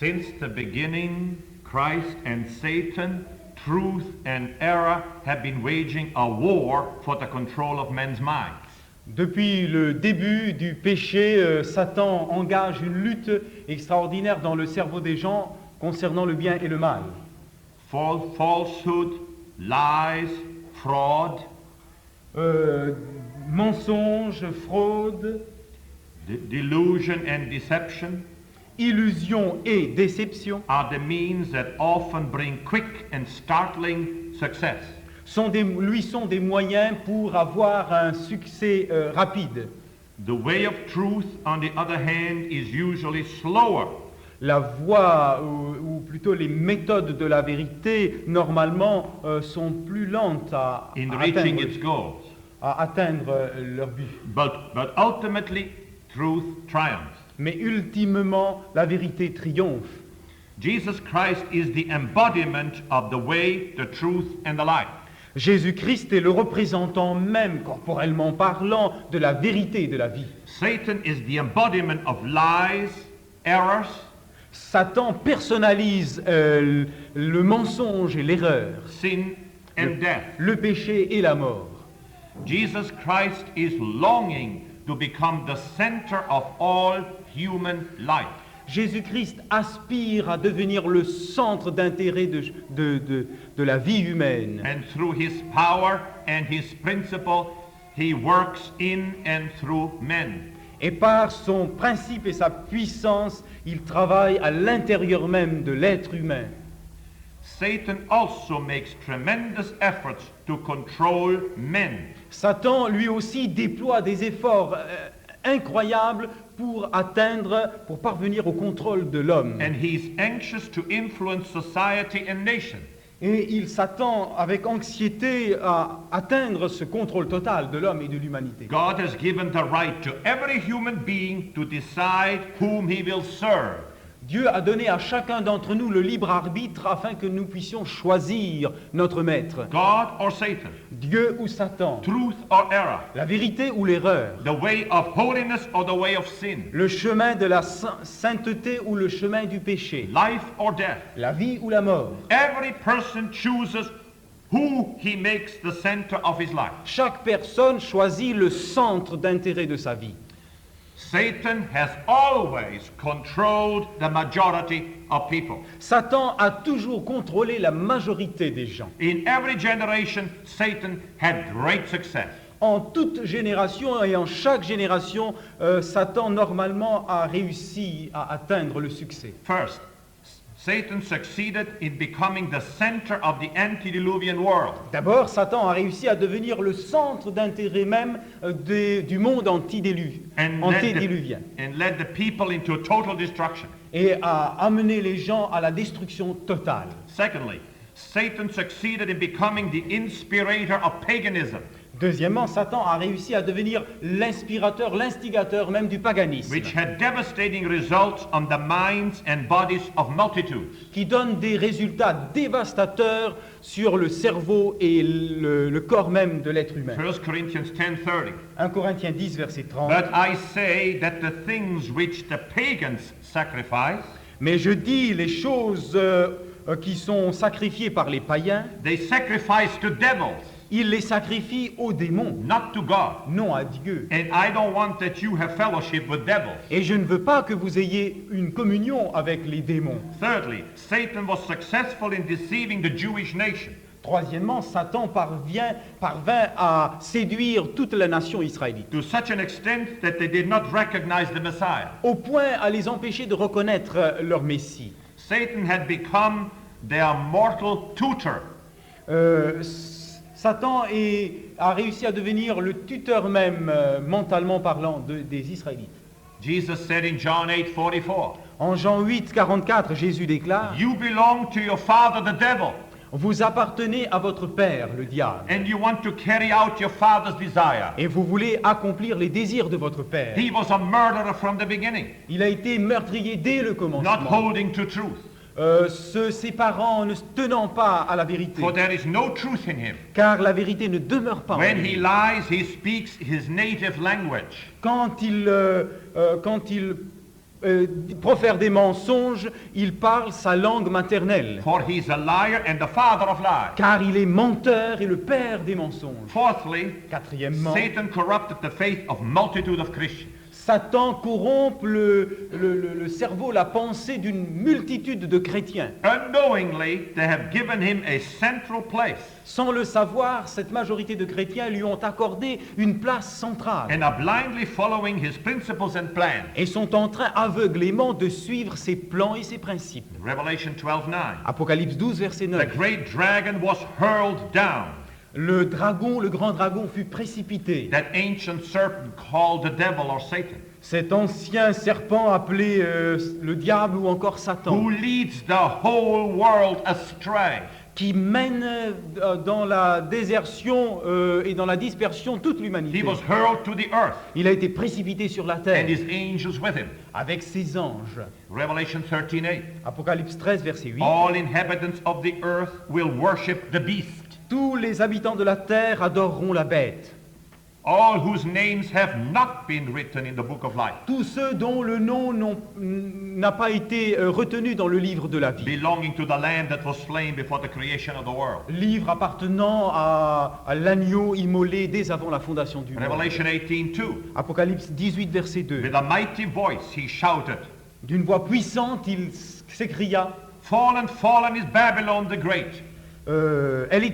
Since the beginning, Christ and Satan, truth and error have been waging a war for the control of men's minds. Depuis le début du péché, Satan engage une lutte extraordinaire dans le cerveau des gens concernant le bien et le mal. Falsehood, lies, fraud, Mensonges, fraude, delusion and deception illusion et déception are the means that often bring quick and startling success. sont des moyens pour avoir un succès rapide. The way of truth, on the other hand, is usually slower. La voie, ou plutôt les méthodes de la vérité, normalement, sont plus lentes In reaching its goals. à atteindre leur but. But ultimately, truth triumphs. Mais ultimement, la vérité triomphe. Jesus Christ is the embodiment of the way, the truth, and the life. Jésus-Christ est le représentant même, corporellement parlant, de la vérité et de la vie. Satan is the embodiment of lies, errors, Satan personnalise le mensonge et l'erreur, sin, and death. le péché et la mort. Jesus Christ is longing to become the center of all human life. Jésus-Christ aspire à devenir le centre d'intérêt de la vie humaine. And through his power and his principle, he works in and through men. Et par son principe et sa puissance, il travaille à l'intérieur même de l'être humain. Satan also makes tremendous efforts to control men. Satan, lui aussi, déploie des efforts incroyables pour parvenir au contrôle de l'homme. And he's anxious to influence society and nation. Et il s'attend avec anxiété à atteindre ce contrôle total de l'homme et de l'humanité. God has given the right to every human being to decide whom he will serve. Dieu a donné à chacun d'entre nous le libre arbitre afin que nous puissions choisir notre maître. God or Satan, Dieu ou Satan, truth or error, la vérité ou l'erreur, the way of holiness or the way of sin, le chemin de la sainteté ou le chemin du péché, life or death. la vie ou la mort. Every person chooses who he makes the center of his life. Chaque personne choisit le centre d'intérêt de sa vie. Satan has always controlled the majority of people. Satan a toujours contrôlé la majorité des gens. In every generation, Satan had great success. En toute génération et en chaque génération, Satan normalement a réussi à atteindre le succès. First, Satan succeeded in becoming the center of the antediluvian world. D'abord, Satan a réussi à devenir le centre d'intérêt même du monde antédiluvien And led the people into total destruction. et a amené les gens à la destruction totale. Secondly, Satan succeeded in becoming the inspirator of paganism. Deuxièmement, Satan a réussi à devenir l'inspirateur, l'instigateur même du paganisme, Which had devastating results on the minds and bodies of multitudes. qui donne des résultats dévastateurs sur le cerveau et le corps même de l'être humain. 1 Corinthians 10:30. 1 Corinthiens 10, verset 30. But I say that the things which the pagans sacrifice, Mais je dis les choses qui sont sacrifiées par les païens, they sacrifice to devils, ils les sacrifient aux démons, not to God. non à Dieu. And I don't want that you have fellowship with devils. Et je ne veux pas que vous ayez une communion avec les démons. Thirdly, Satan was successful in deceiving the Jewish nation. Troisièmement, Satan parvint à séduire toute la nation israélite, To such an extent that they did not recognize the Messiah. au point à les empêcher de reconnaître leur Messie. Satan had become their mortal tutor. Satan a réussi à devenir le tuteur même, mentalement parlant, des Israélites. Jesus said in John 8:44, En Jean 8, 44, Jésus déclare: you belong to your father the devil, Vous appartenez à votre père, le diable, and you want to carry out your father's desire. et vous voulez accomplir les désirs de votre père. He was a murderer from the beginning, Il a été meurtrier dès le not commencement, holding to truth, se séparant, ne se tenant pas à la vérité, for there is no truth in him. car la vérité ne demeure pas en When lui. he lies, he speaks his native language. Quand il profère des mensonges, il parle sa langue maternelle. For he's a liar and the father of lies. Car il est menteur et le père des mensonges. Fourthly, Quatrièmement, Satan corrupted the faith of multitude of Christians. Satan corrompt le cerveau, la pensée d'une multitude de chrétiens. Unknowingly, they have given him a central place Sans le savoir, cette majorité de chrétiens lui ont accordé une place centrale and are blindly following his principles and plans. et sont en train aveuglément de suivre ses plans et ses principes. Revelation 12:9. Apocalypse 12, verset The 9. great dragon was hurled down, Le dragon, le grand dragon fut précipité. that ancient serpent called the devil or Satan, Cet ancien serpent appelé le diable ou encore who Satan, leads the whole world astray. qui mène dans la désertion et dans la dispersion toute He l'humanité. was hurled to the earth, Il a été précipité sur la and terre his angels with him. avec ses anges. Revelation 13:8. Apocalypse 13, verset 8. All inhabitants of the earth will worship the beast, Tous les habitants de la terre adoreront la bête. all whose names have not been written in the book of life, Tous ceux dont le nom n'a pas été retenu dans le livre de la vie. belonging to the Lamb that was slain before the creation of the world. Livre appartenant à l'agneau immolé dès avant la fondation du monde. Revelation 18:2. Apocalypse 18, verset 2. With a mighty voice he shouted, D'une voix puissante, il s'écria, Fallen, fallen is Babylon the Great. elle est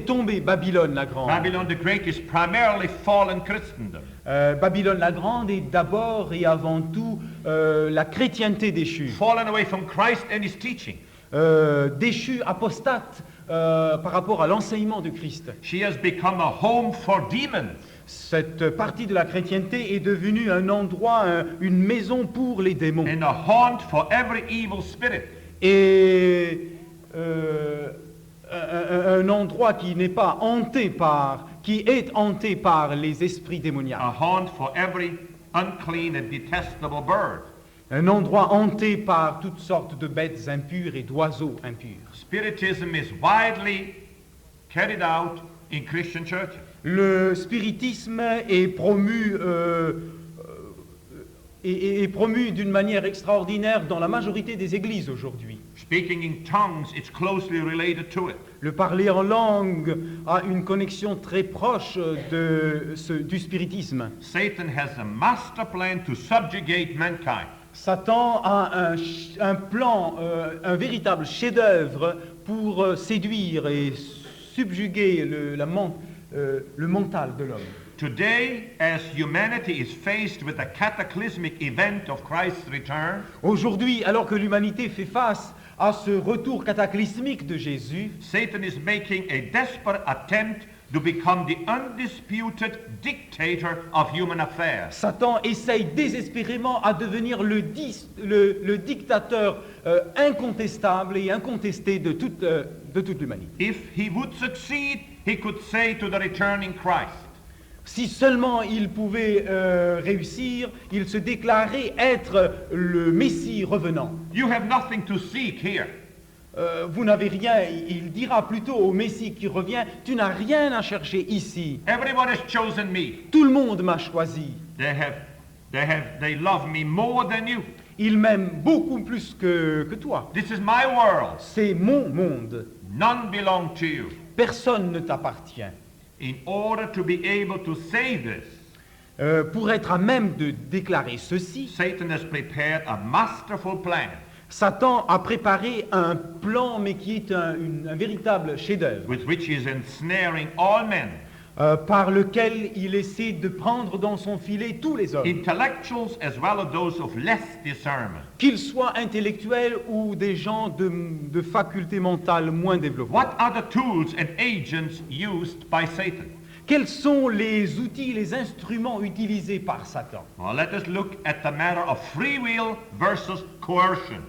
tombée, Babylone la grande. Babylon the Great is primarily fallen Christendom. Babylone la grande est d'abord et avant tout la chrétienté déchue. Fallen away from Christ and his teaching. Déchue, apostate par rapport à l'enseignement de Christ. She has become a home for demons. Cette partie de la chrétienté est devenue un endroit, une maison pour les démons. And a haunt for every evil spirit. Et un endroit qui n'est pas hanté par, qui est hanté par les esprits démoniaques. A haunt for every unclean and detestable bird. Un endroit hanté par toutes sortes de bêtes impures et d'oiseaux impurs. Spiritism is widely carried out in Christian churches. Le spiritisme est promu d'une manière extraordinaire dans la majorité des églises aujourd'hui. Speaking in tongues, it's closely related to it. Le parler en langue a une connexion très proche du spiritisme. Satan has a master plan to subjugate mankind. Satan a un plan, un véritable chef-d'œuvre pour séduire et subjuguer le mental de l'homme. Today, as humanity is faced with the cataclysmic event of Christ's return, Aujourd'hui, alors que l'humanité fait face à ce retour cataclysmique de Jésus, Satan is making a desperate attempt to become the undisputed dictator of human affairs. Satan essaye désespérément à devenir le dictateur incontestable et incontesté de toute l'humanité. If he would succeed, he could say to the returning Christ, Si seulement il pouvait réussir, il se déclarait être le Messie revenant. You have nothing to seek here. Vous n'avez rien, il dira plutôt au Messie qui revient, tu n'as rien à chercher ici. Everyone has chosen me. Tout le monde m'a choisi. They love me more than you. Il m'aime beaucoup plus que toi. This is my world. C'est mon monde. None belong to you. Personne ne t'appartient. In order to be able to say this, Pour être à même de déclarer ceci, Satan has prepared a masterful plan Satan a préparé un plan, mais qui est un véritable chef-d'œuvre, with which he is ensnaring all men, par lequel il essaie de prendre dans son filet tous les hommes, intellectuals as well as those of less discernment. qu'ils soient intellectuels ou des gens de facultés mentales moins développées. What are the tools and agents used by Satan? Quels sont les outils, les instruments utilisés par Satan? Well, let us look at the matter of free will versus coercion.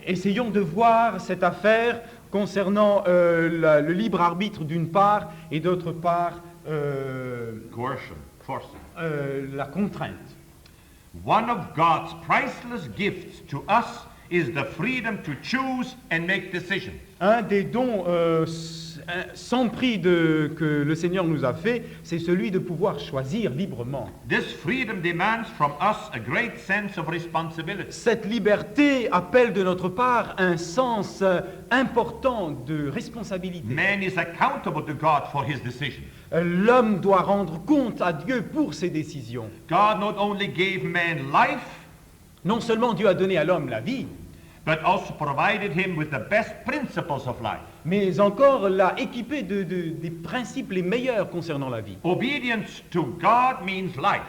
Essayons de voir cette affaire concernant le libre arbitre d'une part et d'autre part Coercion, forcing. la contrainte. One of God's priceless gifts to us is the freedom to choose and make decisions. Un des dons sans prix que le Seigneur nous a fait, c'est celui de pouvoir choisir librement. This freedom demands from us a great sense of responsibility. Cette liberté appelle de notre part un sens important de responsabilité. Man is accountable to God for his decisions. L'homme doit rendre compte à Dieu pour ses décisions. God not only gave man life, Non seulement Dieu a donné à l'homme la vie, but also provided him with the best principles of life. mais encore l'a équipé des principes les meilleurs concernant la vie. Obedience to God means life.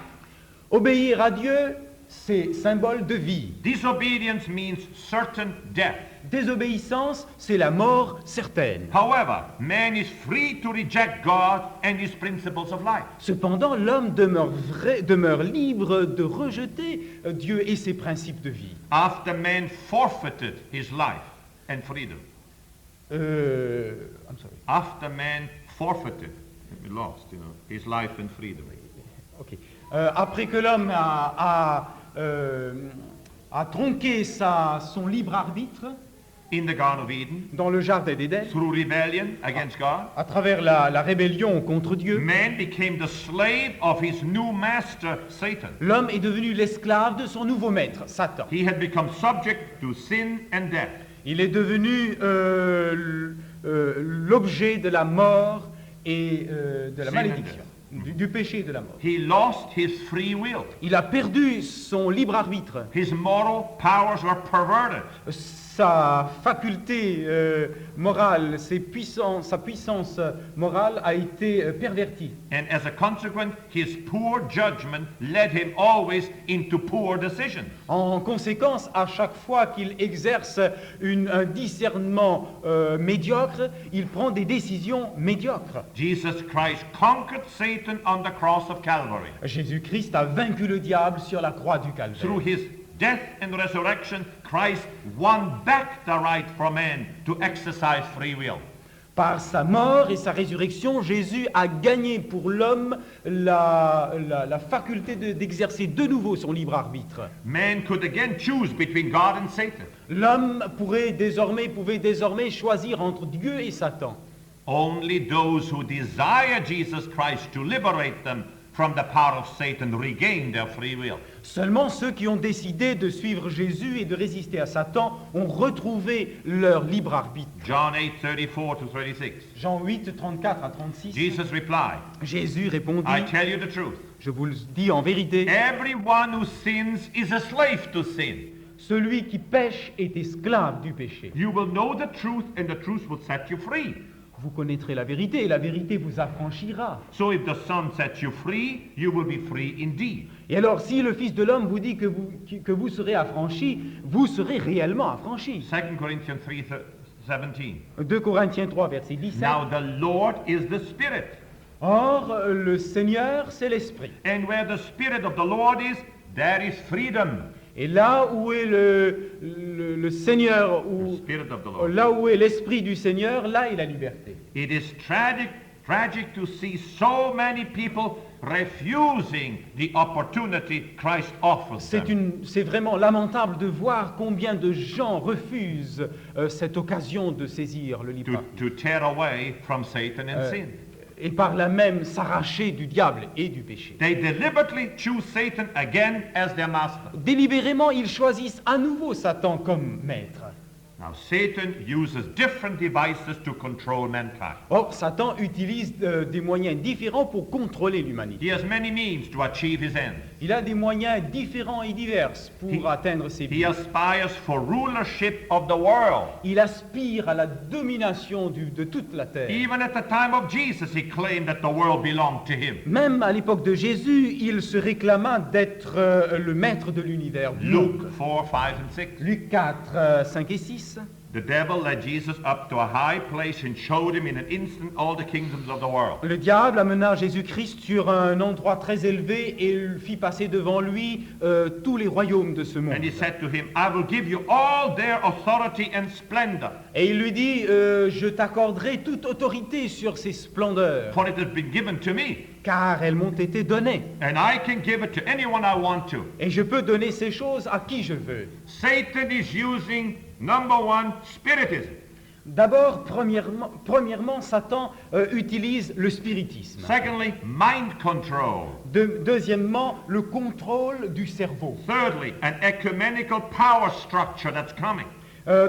Obéir à Dieu, c'est symbole de vie. Disobedience means certain death. Désobéissance, c'est la mort certaine. However, man is free to reject God and his principles of life. Cependant, l'homme demeure libre de rejeter Dieu et ses principes de vie. After man forfeited his life and freedom. I'm sorry. After man forfeited, lost, his life and freedom. Ok. Après que l'homme a tronqué son libre arbitre In the Garden of Eden, dans le jardin d'Éden, through rebellion against God, à travers la rébellion contre Dieu, man became the slave of his new master, Satan. l'homme est devenu l'esclave de son nouveau maître, Satan. He had become subject to sin and death. Il est devenu l'objet de la mort et de la Sin malédiction, du péché et de la mort. He lost his free will. Il a perdu son libre arbitre. His moral powers were perverted. Sa faculté morale, sa puissance morale a été pervertie. And as a consequence, his poor judgment led him always into poor decisions. En conséquence, à chaque fois qu'il exerce un discernement médiocre, il prend des décisions médiocres. Jesus Christ conquered Satan on the cross of Calvary. Jésus-Christ a vaincu le diable sur la croix du Calvaire. Through his death and resurrection, Christ won back the right for man to exercise free will. Par sa mort et sa résurrection, Jésus a gagné pour l'homme la faculté d'exercer de nouveau son libre arbitre. Man could again choose between God and Satan. L'homme pouvait désormais choisir entre Dieu et Satan. Only those who desire Jesus Christ to liberate them from the power of Satan regain their free will. Seulement ceux qui ont décidé de suivre Jésus et de résister à Satan ont retrouvé leur libre arbitre. John 8:34-36. Jean 8, 34 à 36. Jesus replied, Jésus répondit, I tell you the truth. je vous le dis en vérité, Everyone who sins is a slave to sin. celui qui pêche est esclave du péché. You will know the truth and the truth will set you free. Vous connaîtrez la vérité et la vérité vous affranchira. So if the Son sets you free, you will be free indeed. Et alors, si le Fils de l'homme vous dit que vous serez affranchis, vous serez réellement affranchis. 2 Corinthians 3:17. 2 Corinthiens 3, verset 17. Now the Lord is the Spirit. Or, le Seigneur, c'est l'Esprit. And where the Spirit of the Lord is, there is freedom. Et là où est le Seigneur, The Spirit of the Lord. là où est l'Esprit du Seigneur, là est la liberté. It is tragic to see so many people refusing the opportunity Christ offers them. C'est vraiment lamentable de voir combien de gens refusent cette occasion de saisir le libre arbitre. To tear away from Satan and sin. Et par là même s'arracher du diable et du péché. They deliberately choose Satan again as their master. Délibérément, ils choisissent à nouveau Satan comme maître. Now Satan uses different devices to control mankind. Or, Satan utilise des moyens différents pour contrôler l'humanité. He has many means to achieve his ends. Il a des moyens différents et divers pour atteindre ses He buts. aspires for rulership of the world. Il aspire à la domination de toute la terre. Even at the time of Jesus, he claimed that the world belonged to him. Même à l'époque de Jésus, il se réclama d'être le maître de l'univers. Luke 4, 5, and 6. Luc 4, 5 et 6. The devil led Jesus up to a high place and showed him in an instant all the kingdoms of the world. Le diable amena Jésus-Christ sur un endroit très élevé et il fit passer devant lui tous les royaumes de ce monde. And he said to him, I will give you all their authority and splendor, Et il lui dit, je t'accorderai toute autorité sur ces splendeurs, for it has been given to me, car elles m'ont été données. and I can give it to anyone I want to. Et je peux donner ces choses à qui je veux. Satan is using, number one, spiritism. D'abord, premièrement, Satan utilise le spiritisme. Secondly, mind control. Deuxièmement, le contrôle du cerveau. Thirdly, an ecumenical power structure that's coming.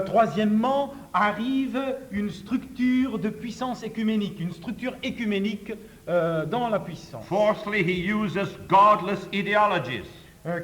Troisièmement, arrive une structure de puissance écuménique, une structure écuménique dans la puissance. Fourthly, he uses godless ideologies.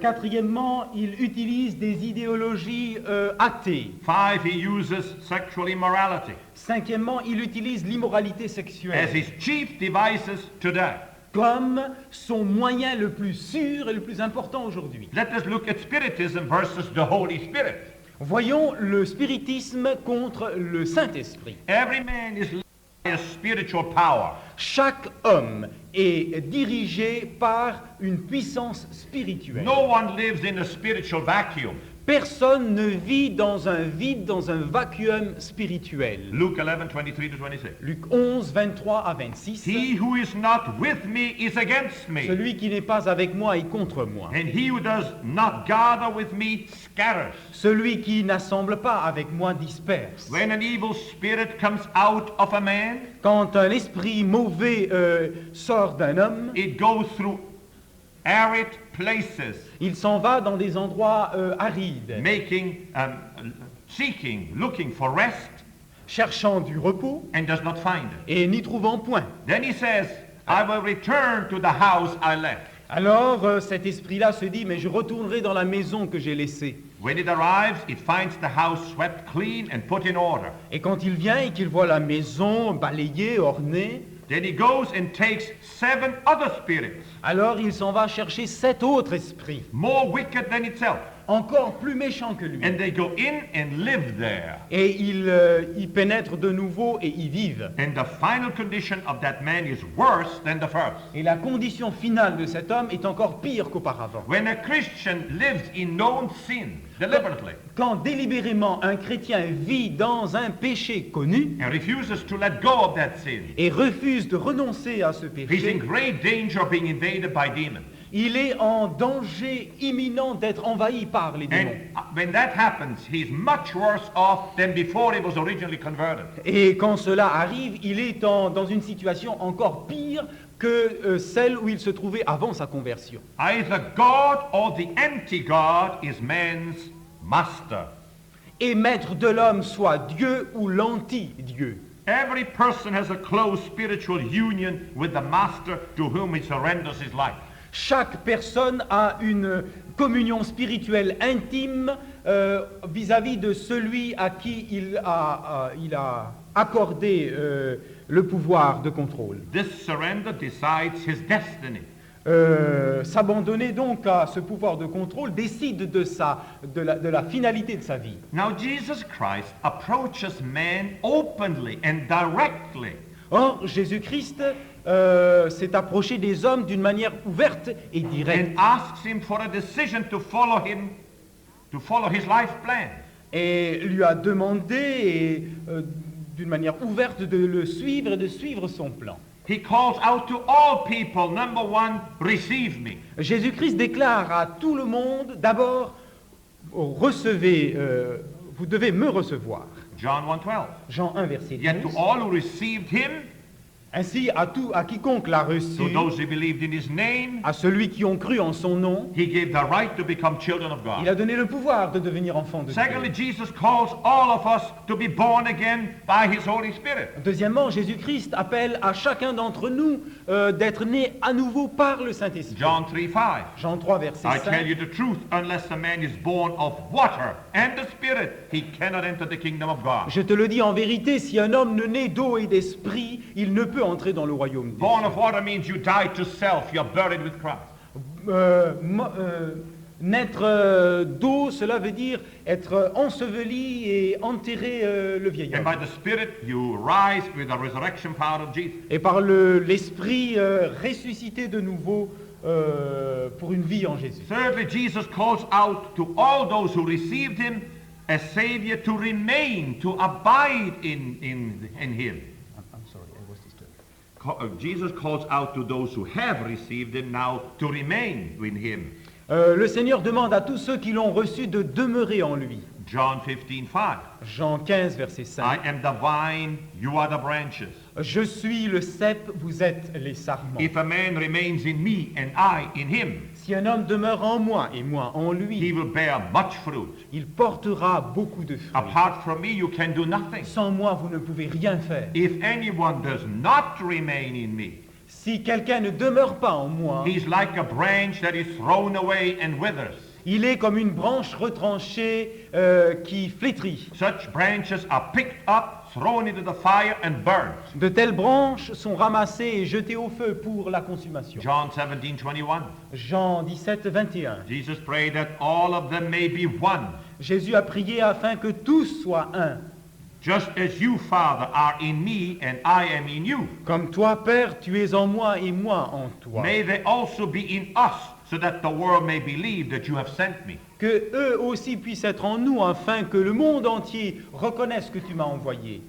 Quatrièmement, il utilise des idéologies athées. Five, he uses sexual immorality Cinquièmement, il utilise l'immoralité as sexuelle his chief devices today. comme son moyen le plus sûr et le plus important aujourd'hui. Let us look at Spiritism versus the Holy Spirit. Voyons le spiritisme contre le Saint-Esprit. Every man is led by a spiritual power. Chaque homme est dirigé par une puissance spirituelle. No one lives in a spiritual vacuum. Personne ne vit dans un vide, dans un vacuum spirituel. Luke 11, 23 to 26. Luc 11, 23 à 26. He who is not with me is against me, Celui qui n'est pas avec moi est contre moi. and he who does not gather with me scatters. Celui qui n'assemble pas avec moi disperse. When an evil spirit comes out of a man, Quand un esprit mauvais sort d'un homme, it goes through arid places, il s'en va dans des endroits arides, seeking, looking for rest, cherchant du repos and does not find it. et n'y trouvant point. Then he says, I will return to the house I left. Alors cet esprit-là se dit, mais je retournerai dans la maison que j'ai laissée. When it arrives, it finds the house swept clean and put in order. Et quand il vient et qu'il voit la maison balayée, ornée, Then he goes and takes 7 other spirits, alors il s'en va chercher 7 autres esprits, more wicked than itself, encore plus méchants que lui. and they go in and live there. Et ils y pénètrent de nouveau et y vivent. And the final condition of that man is worse than the first. Et la condition finale de cet homme est encore pire qu'auparavant. When a Christian lives in known sin deliberately Quand délibérément un chrétien vit dans un péché connu and refuses to let go of that sin, et refuse de renoncer à ce he's in péché, great danger of being invaded by demons. il est en danger imminent d'être envahi par les démons. And when that happens, he's much worse off than before he was originally converted. Et quand cela arrive, il est dans une situation encore pire que celle où il se trouvait avant sa conversion. Either God or the anti-God is man's master. Et maître de l'homme soit Dieu ou l'anti-Dieu. Every person has a close spiritual union with the master to whom he surrenders his life. Chaque personne a une communion spirituelle intime vis-à-vis de celui à qui il a accordé le pouvoir de contrôle. This surrender decides his destiny. S'abandonner donc à ce pouvoir de contrôle décide de la finalité de sa vie. Now Jesus Christ approaches man openly and directly. Or, Jésus-Christ s'est approché des hommes d'une manière ouverte et directe And asks him for a decision to follow him, to follow his life plan. et lui a demandé d'une manière ouverte de le suivre et de suivre son plan. He calls out to all people, number one, receive me. Jésus-Christ déclare à tout le monde, d'abord, recevez, vous devez me recevoir. John 1:12. Jean 1, verset Yet to 12. all who received him, Ainsi, à quiconque l'a reçu, to those who believed in his name, à ceux qui ont cru en son nom, he gave the right to become children of il a God. donné le pouvoir de devenir enfant de Secondly, Dieu. Jesus calls all of us to be born again by his Holy Spirit. Deuxièmement, Jésus-Christ appelle à chacun d'entre nous d'être né à nouveau par le Saint-Esprit. John 3:5. Jean 3, verset I tell 5. you the truth, unless a man is born of water and the Spirit, he cannot enter the kingdom of God. Je te le dis en vérité, si un homme ne naît d'eau et d'esprit, il ne peut entrer dans le royaume des Born cieux. of water means you die to self, you're buried with Christ. Naître d'eau, cela veut dire être enseveli et enterrer le vieil And homme. by the Spirit, you rise with the resurrection power of Jesus. Et par l'esprit ressuscité de nouveau pour une vie en Jésus. Thirdly, Jesus calls out to all those who received him as Savior to remain, to abide in him. Jesus calls out to those who have received him now to remain in him. Le Seigneur demande à tous ceux qui l'ont reçu de demeurer en lui. John 15:5. Jean 15, verset I 5. am the vine, you are the branches. Je suis le cep, vous êtes les sarments. If a man remains in me and I in him, Si un homme demeure en moi et moi en he lui, will bear much fruit. il portera beaucoup de fruits. Apart from me, you can do nothing. Sans moi, vous ne pouvez rien faire. If anyone does not remain in me, Si quelqu'un ne demeure pas en moi, he's like a branch that is thrown away and withers. il est comme une branche retranchée qui flétrit. Such branches are picked up, thrown into the fire, and burned. De telles branches sont ramassées et jetées au feu pour la consommation. John 17:21. Jean 17, 21. Jesus prayed that all of them may be one, Jésus a prié afin que tous soient un. just as you, Father, are in me and I am in you. Comme toi, Père, tu es en moi et moi en toi. May they also be in us, so that the world may believe that you have sent me. Que eux aussi puissent être en nous afin que le monde entier reconnaisse que tu m'as envoyé.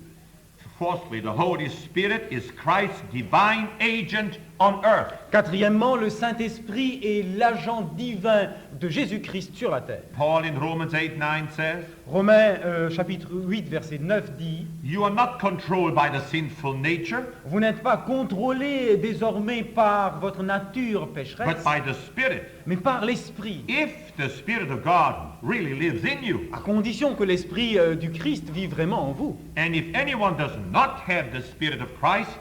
Fourthly, the Holy Spirit is Christ's divine agent on earth. Quatrièmement, le Saint-Esprit est l'agent divin de Jésus-Christ sur la terre. Paul in Romans 8:9 says, Romains chapitre 8, verset 9 dit, you are not controlled by the sinful nature, vous n'êtes pas contrôlés désormais par votre nature pécheresse, but by the Spirit. mais par l'Esprit, If the Spirit of God really lives in you, à condition que l'Esprit du Christ vive vraiment en vous. and if anyone does not have the Spirit of Christ,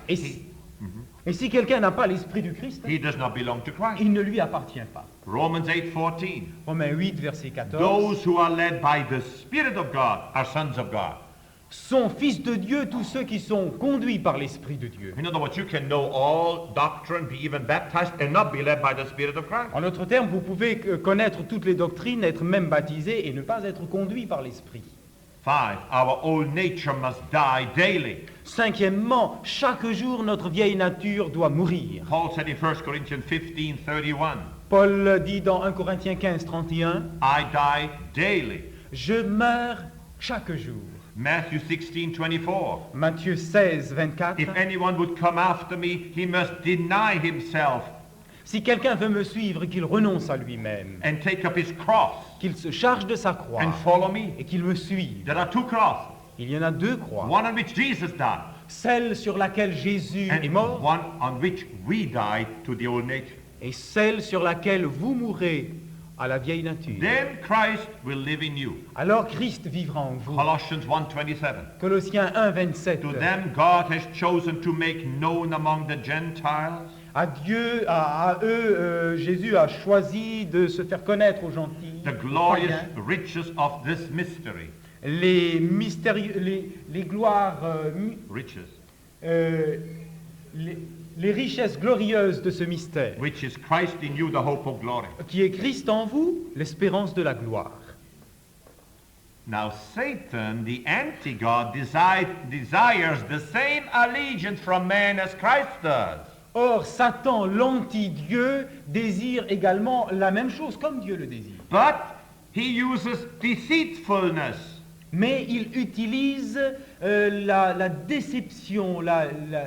Et si quelqu'un n'a pas l'Esprit du Christ, he does not belong to Christ. il ne lui appartient pas. Romans 8:14. Romains 8, verset 14. Those who are led by the Spirit of God are sons of God. Sont fils de Dieu tous ceux qui sont conduits par l'Esprit de Dieu. In other words, you can know all doctrine, be even baptized, and not be led by the Spirit of Christ. En d'autres termes, vous pouvez connaître toutes les doctrines, être même baptisé et ne pas être conduit par l'Esprit. 5. Our old nature must die daily. Cinquièmement, chaque jour, notre vieille nature doit mourir. Paul said in 1 Corinthians 15:31, Paul dit dans 1 Corinthiens 15, 31, I die daily. je meurs chaque jour. Matthew 16:24, Matthieu 16, 24. if anyone would come after me, he must deny himself Si quelqu'un veut me suivre, qu'il renonce à lui-même, and take up his cross qu'il se charge de sa croix and follow me. et qu'il me suive. There are two crosses, Il y en a deux croix. one on which Jesus died, Celle sur laquelle Jésus est and mort one on which we died to the old nature. et celle sur laquelle vous mourrez à la vieille nature. Then Christ will live in you. Alors Christ vivra en vous. Colossians 1:27. Colossiens 1, 27. To them God has chosen to make known among the Gentiles À eux, Jésus a choisi de se faire connaître aux gentils, the aux glorious païens, riches of this mystery. les mystérieux, les gloires, Riches, les richesses glorieuses de ce mystère, which is Christ in you, the hope of glory. qui est Christ en vous, l'espérance de la gloire. Now Satan, the anti-God, desires the same allegiance from man as Christ does. Or, Satan, l'anti-Dieu, désire également la même chose, comme Dieu le désire. But he uses deceitfulness. Mais il utilise la déception,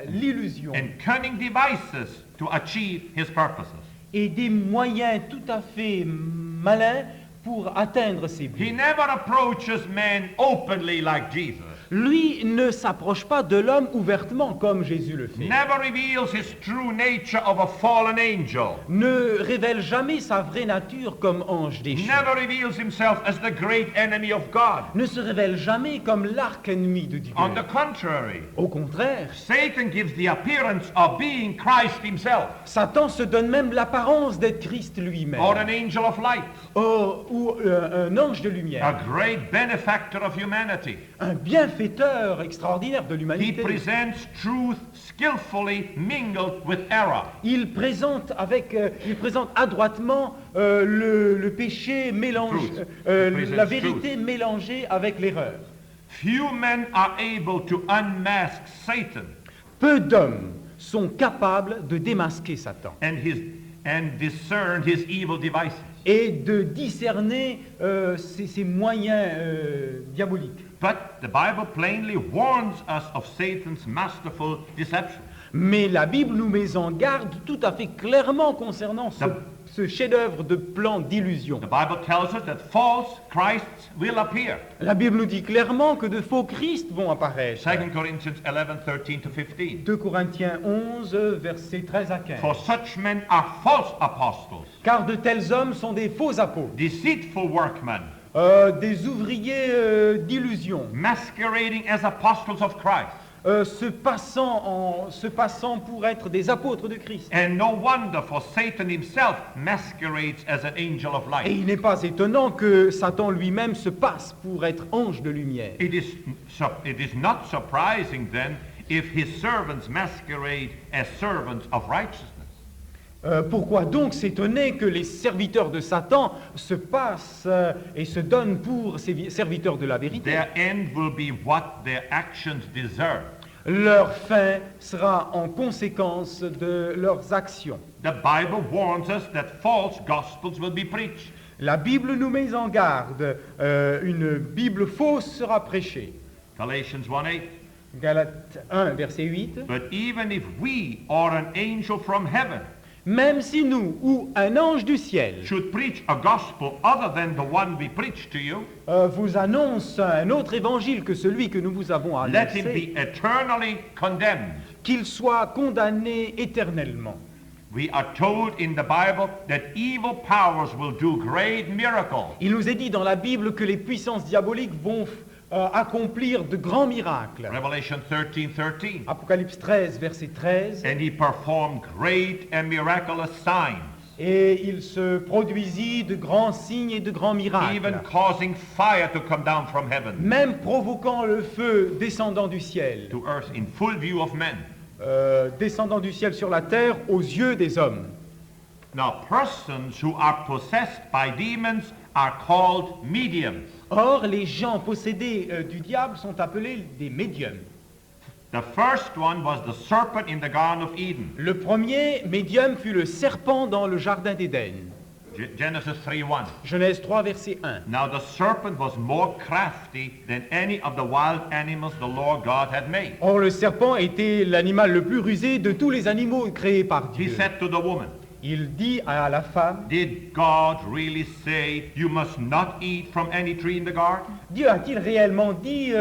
l'illusion And cunning devices to achieve his purposes. et des moyens tout à fait malins pour atteindre ses He buts. never approaches man openly like Jesus. Lui ne s'approche pas de l'homme ouvertement comme Jésus le fait. Never reveals his true nature of a fallen angel. Ne révèle jamais sa vraie nature comme ange déchu. Never reveals himself as the great enemy of God. Ne se révèle jamais comme l'arc ennemi de Dieu. On the contrary, Au contraire, Satan gives the appearance of being Christ himself, Satan se donne même l'apparence d'être Christ lui-même. or an angel of light, Ou un ange de a lumière. great benefactor of humanity. Un bienfaiteur extraordinaire de He l'humanité. presents truth skillfully mingled with error. Il présente adroitement le péché mélangé, Truth. la Presents vérité mélangée avec l'erreur. Few men are able to unmask Satan Peu d'hommes sont capables de démasquer Satan and discern his evil devices. et de discerner ses moyens diaboliques. But the Bible plainly warns us of Satan's masterful deception. Mais la Bible nous met en garde tout à fait clairement concernant ce chef-d'œuvre de plan d'illusion. The Bible tells us that false Christs will appear. La Bible nous dit clairement que de faux Christ vont apparaître. 2 Corinthians 11:13-15. 2 Corinthiens 11, versets 13 à 15. For such men are false apostles, Car de tels hommes sont des faux apôtres, deceitful workmen, des ouvriers d'illusion, masquerading as apostles of Christ. se passant pour être des apôtres de Christ. And no wonder, for Satan himself masquerades as an angel of Et light. il n'est pas étonnant que Satan lui-même se passe pour être ange de lumière. It is not surprising then if his servants masquerade as servants of righteousness. Pourquoi donc s'étonner que les serviteurs de Satan se passent et se donnent pour ces serviteurs de la vérité? Their end will be what their actions deserve. Leur fin sera en conséquence de leurs actions. The Bible warns us that false gospels will be preached. La Bible nous met en garde, une Bible fausse sera prêchée. Galatians 1:8. Galates 1, verset 8. But even if we or an angel from heaven Même si nous ou un ange du ciel should preach a gospel other than the one we preach to you, vous annonce un autre évangile que celui que nous vous avons let him annoncé, be eternally condemned. qu'il soit condamné éternellement. We are told in the Bible that evil powers will do great miracles. Il nous est dit dans la Bible que les puissances diaboliques vont accomplir de grands miracles. Revelation 13:13. Apocalypse 13, verset 13. And he performed great and miraculous signs, Et il se produisit de grands signes et de grands miracles, even causing fire to come down from heaven même provoquant le feu descendant du ciel, to earth in full view of men. descendant du ciel sur la terre aux yeux des hommes. Now, persons who are possessed by demons are called mediums. Or, les gens possédés du diable sont appelés des médiums. The first one was the serpent in the Garden of Eden. Le premier médium fut le serpent dans le jardin d'Éden. Genesis 3:1. Genèse 3, verset 1. Now the serpent was more crafty than any of the wild animals the Lord God had made. Or, le serpent était l'animal le plus rusé de tous les animaux créés par He Dieu. said to the woman, Il dit à la femme, did God really say you must not eat from any tree in the garden? Dieu a-t-il réellement dit,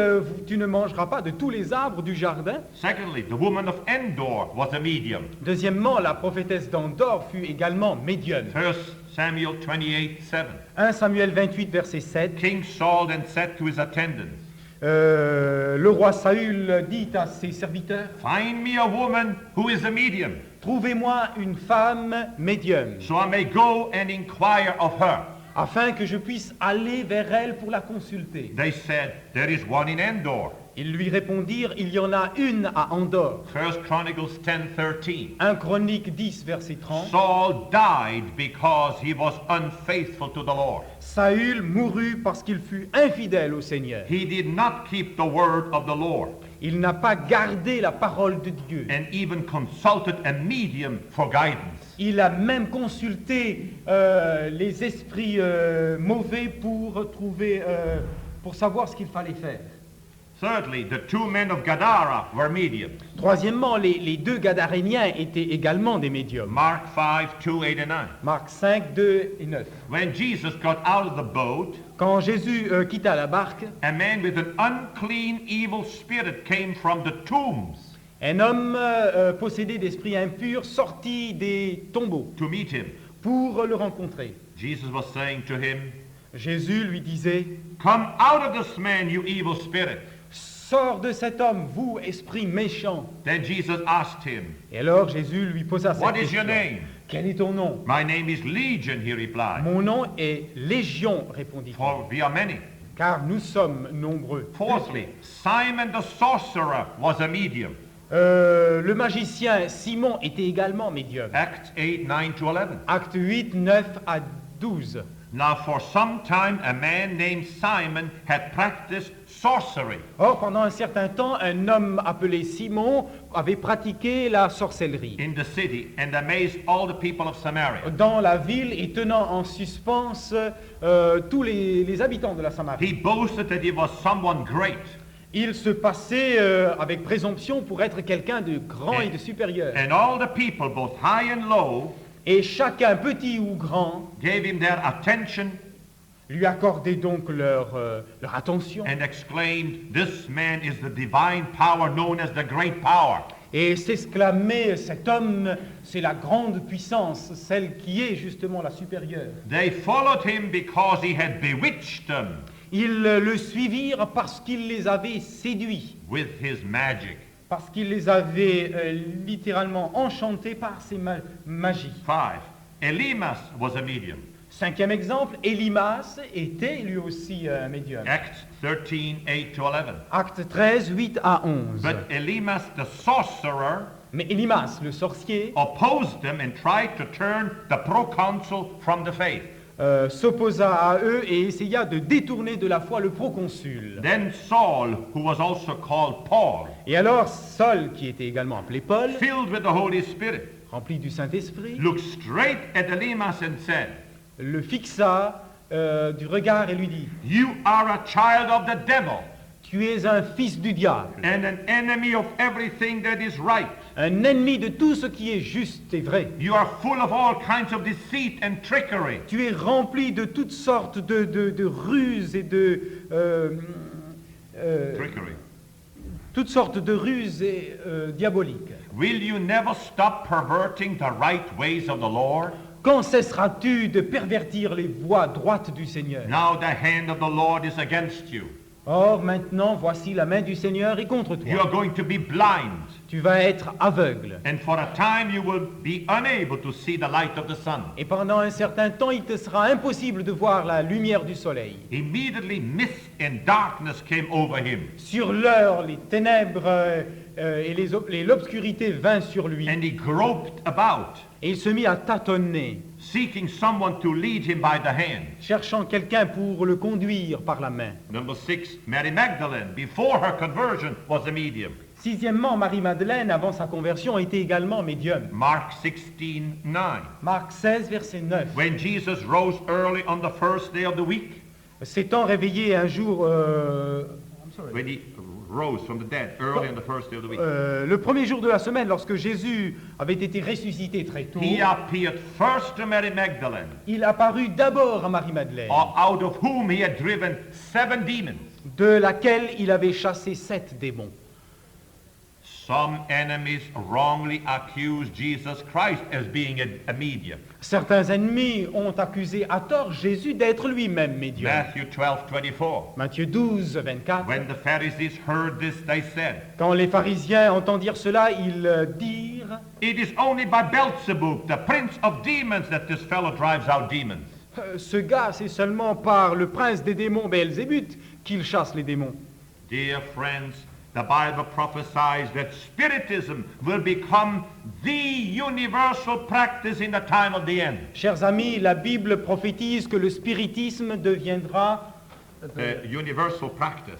tu ne mangeras pas de tous les arbres du jardin? Secondly, the woman of Endor was a medium. Deuxièmement, la prophétesse d'Endor fut également médium. 1 Samuel 28:7. 1 Samuel 28, verset 7. King Saul then said to his attendants, Le roi Saül dit à ses serviteurs, find me a woman who is a medium, trouvez-moi une femme médium, so I may go and inquire of her. afin que je puisse aller vers elle pour la consulter. They said, there is one in Endor. Ils lui répondirent, il y en a une à Endor. 1 Chronicles 10:13. 1 Chronique 10, verset 30. Saul died because he was unfaithful to the Lord. Saül mourut parce qu'il fut infidèle au Seigneur. He did not keep the word of the Lord Il n'a pas gardé la parole de Dieu. and even consulted a medium for guidance. Il a même consulté les esprits mauvais pour trouver, pour savoir ce qu'il fallait faire. Thirdly, the two men of Gadara were mediums. Troisièmement, les deux Gadaréniens étaient également des médiums. Mark 5:2, 8 and 9. Marc 5, 2 et 9. When Jesus got out of the boat, Quand Jésus quitta la barque, a man with an unclean, evil spirit came from the tombs un homme possédé d'esprits impurs sortit des tombeaux to meet him. pour le rencontrer. Jesus was saying to him, Jésus lui disait, come out of this man, you evil spirit. sors de cet homme, vous, esprit méchant. Then Jesus asked him, Et alors Jésus lui posa cette what is question. your name? Quel est ton nom? My name is Legion, he replied, Mon nom est Légion, répondit-il, for we are many. car nous sommes nombreux. Fourthly, Simon the sorcerer was a medium. Le magicien Simon était également médium. Acts 8:9-11. Acte 8, 9 à 12. Now for some time a man named Simon had practiced sorcery. Or, pendant un certain temps, un homme appelé Simon avait pratiqué la sorcellerie In the city and amazed all the people of Samaria. dans la ville et tenant en suspens tous les habitants de la Samarie. He boasted that he was someone great. Il se passait avec présomption pour être quelqu'un de grand et de supérieur. And all the people, both high and low, Et chacun, petit ou grand, gave him their attention lui accordait donc leur attention and exclaimed, "This man is the divine power known as the great power." et s'exclamait, cet homme, c'est la grande puissance, celle qui est justement la supérieure. They followed him because he had bewitched them Ils le suivirent parce qu'il les avait séduits, with his magic. parce qu'il les avait littéralement enchantés par ses magies. 5. Elimas was a medium. 5e exemple, Élimas était lui aussi un médium. Acts 13, 8 to 11. Acte 13, 8 à 11. But Elimas the sorcerer Mais Élimas, le sorcier, opposed them and tried to turn the proconsul from the faith. s'opposa à eux et essaya de détourner de la foi le proconsul. Then Saul, who was also called Paul, Et alors Saul, qui était également appelé Paul, filled with the Holy Spirit, rempli du Saint-Esprit, looked straight at Elimas and said, le fixa du regard et lui dit, "You are a child of the devil tu es un fils du diable, and an enemy of everything that is right. un ennemi de tout ce qui est juste et vrai. You are full of all kinds of deceit and trickery. Tu es rempli de toutes sortes de ruses et Trickery. toutes sortes de ruses et, diaboliques. Will you never stop perverting the right ways of the Lord? Quand cesseras-tu de pervertir les voies droites du Seigneur? Now the hand of the Lord is against you. Or maintenant, voici la main du Seigneur est contre You are toi. going to be blind, Tu vas être aveugle. and for a time you will be unable to see the light of the sun. Et pendant un certain temps, il te sera impossible de voir la lumière du soleil. Immediately mist and darkness came over him, Sur l'heure, les ténèbres et l'obscurité vint sur lui. and he groped about, Et il se mit à tâtonner, seeking someone to lead him by the hand. cherchant quelqu'un pour le conduire par la main. Number 6, Mary Magdalene, before her conversion, was a medium. Sixièmement, Marie-Madeleine, avant sa conversion, était également médium. Mark 16, 9. Marc 16, verset 9. When Jesus rose early on the first day of the week, S'étant réveillé un jour, when he rose from the dead early on the first day of the week, le premier jour de la semaine, lorsque Jésus avait été ressuscité très tôt, he appeared first to Mary Magdalene, il apparut d'abord à Marie-Madeleine, out of whom he had driven 7 demons. de laquelle il avait chassé 7 démons. Some enemies wrongly accuse Jesus Christ as being a medium. Certains ennemis ont accusé à tort Jésus d'être lui-même médium. Matthew 12:24. Matthieu 12, 24. When the Pharisees heard this, they said, Quand les pharisiens entendirent cela, ils dirent "It is only by Beelzebub, the prince of demons, that this fellow drives out demons." Ce gars, c'est seulement par le prince des démons, Belzébuth, qu'il chasse les démons. Dear friends, the Bible prophesies that spiritism will become the universal practice in the time of the end. Chers amis, la Bible prophétise que le spiritisme deviendra Universal practice.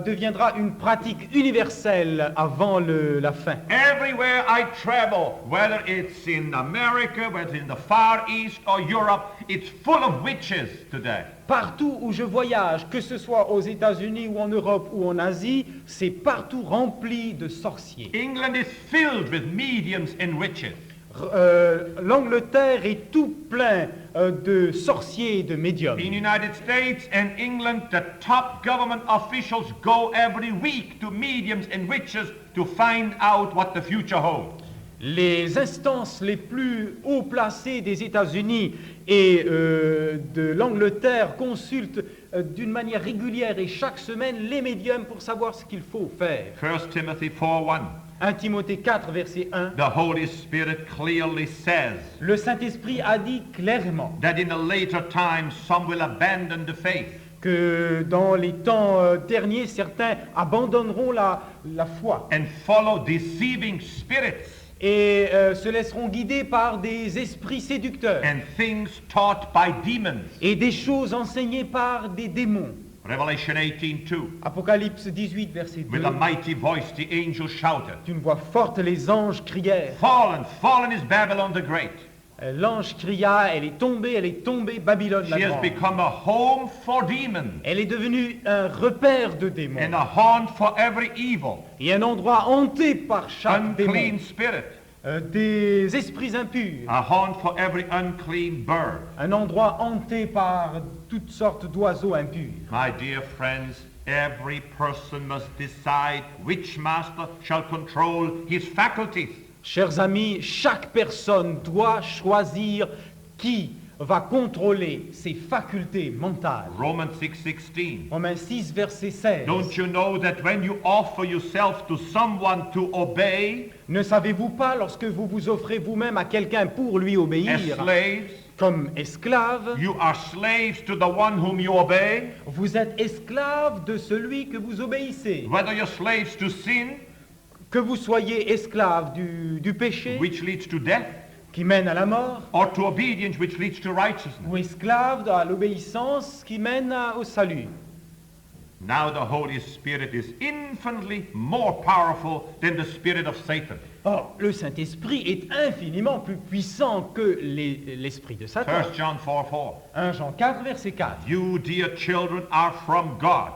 deviendra une pratique universelle avant la fin. Everywhere I travel, whether it's in America, whether it's in the Far East or Europe, it's full of witches today. Partout où je voyage, que ce soit aux États-Unis ou en Europe ou en Asie, c'est partout rempli de sorciers. England is filled with mediums and witches. L'Angleterre est tout plein de sorciers et de médiums. In United States and England, the top government officials go every week to mediums and witches to find out what the future holds. Les instances les plus haut placées des États-Unis et de l'Angleterre consultent d'une manière régulière et chaque semaine les médiums pour savoir ce qu'il faut faire. 1 Timothy 4:1. 1 Timothée 4, verset 1. The Holy Spirit clearly says Le Saint-Esprit a dit clairement that in the later times some will abandon the faith. que dans les temps derniers, certains abandonneront la foi And follow deceiving spirits et se laisseront guider par des esprits séducteurs and things taught by demons. et des choses enseignées par des démons. Revelation 18:2. Apocalypse 18, verset 2. With a mighty voice the angel shouted, D'une voix forte, les anges crièrent "Fallen, fallen is Babylon the Great, L'ange cria, elle est tombée, Babylone la She has grande. become a home for demons Elle est devenue un repère de démons and a haunt for every evil, et un endroit hanté par chaque démon, unclean spirit, des esprits impurs, a haunt for every unclean bird. un endroit hanté par toutes sortes d'oiseaux impurs. My dear friends, every person must decide which master shall control his faculties. Chers amis, chaque personne doit choisir qui va contrôler ses facultés mentales. Romans 6:16. Romains 6, verset 16. Don't you know that when you offer yourself to someone to obey, Ne savez-vous pas, lorsque vous vous offrez vous-même à quelqu'un pour lui as obéir, slaves, comme esclave, you are slaves to the one whom you obey, vous êtes esclave de celui que vous obéissez. whether you're slaves to sin, Que vous soyez esclave du péché, which leads to death, qui mène à la mort, or to obedience, which leads to righteousness. ou esclave à l'obéissance qui mène au salut. Now the Holy Spirit is infinitely more powerful than the spirit of Satan. Or, le Saint-Esprit est infiniment plus puissant que l'esprit de Satan. 1 John 4:4. 1 Jean 4, verset 4. You, dear children, are from God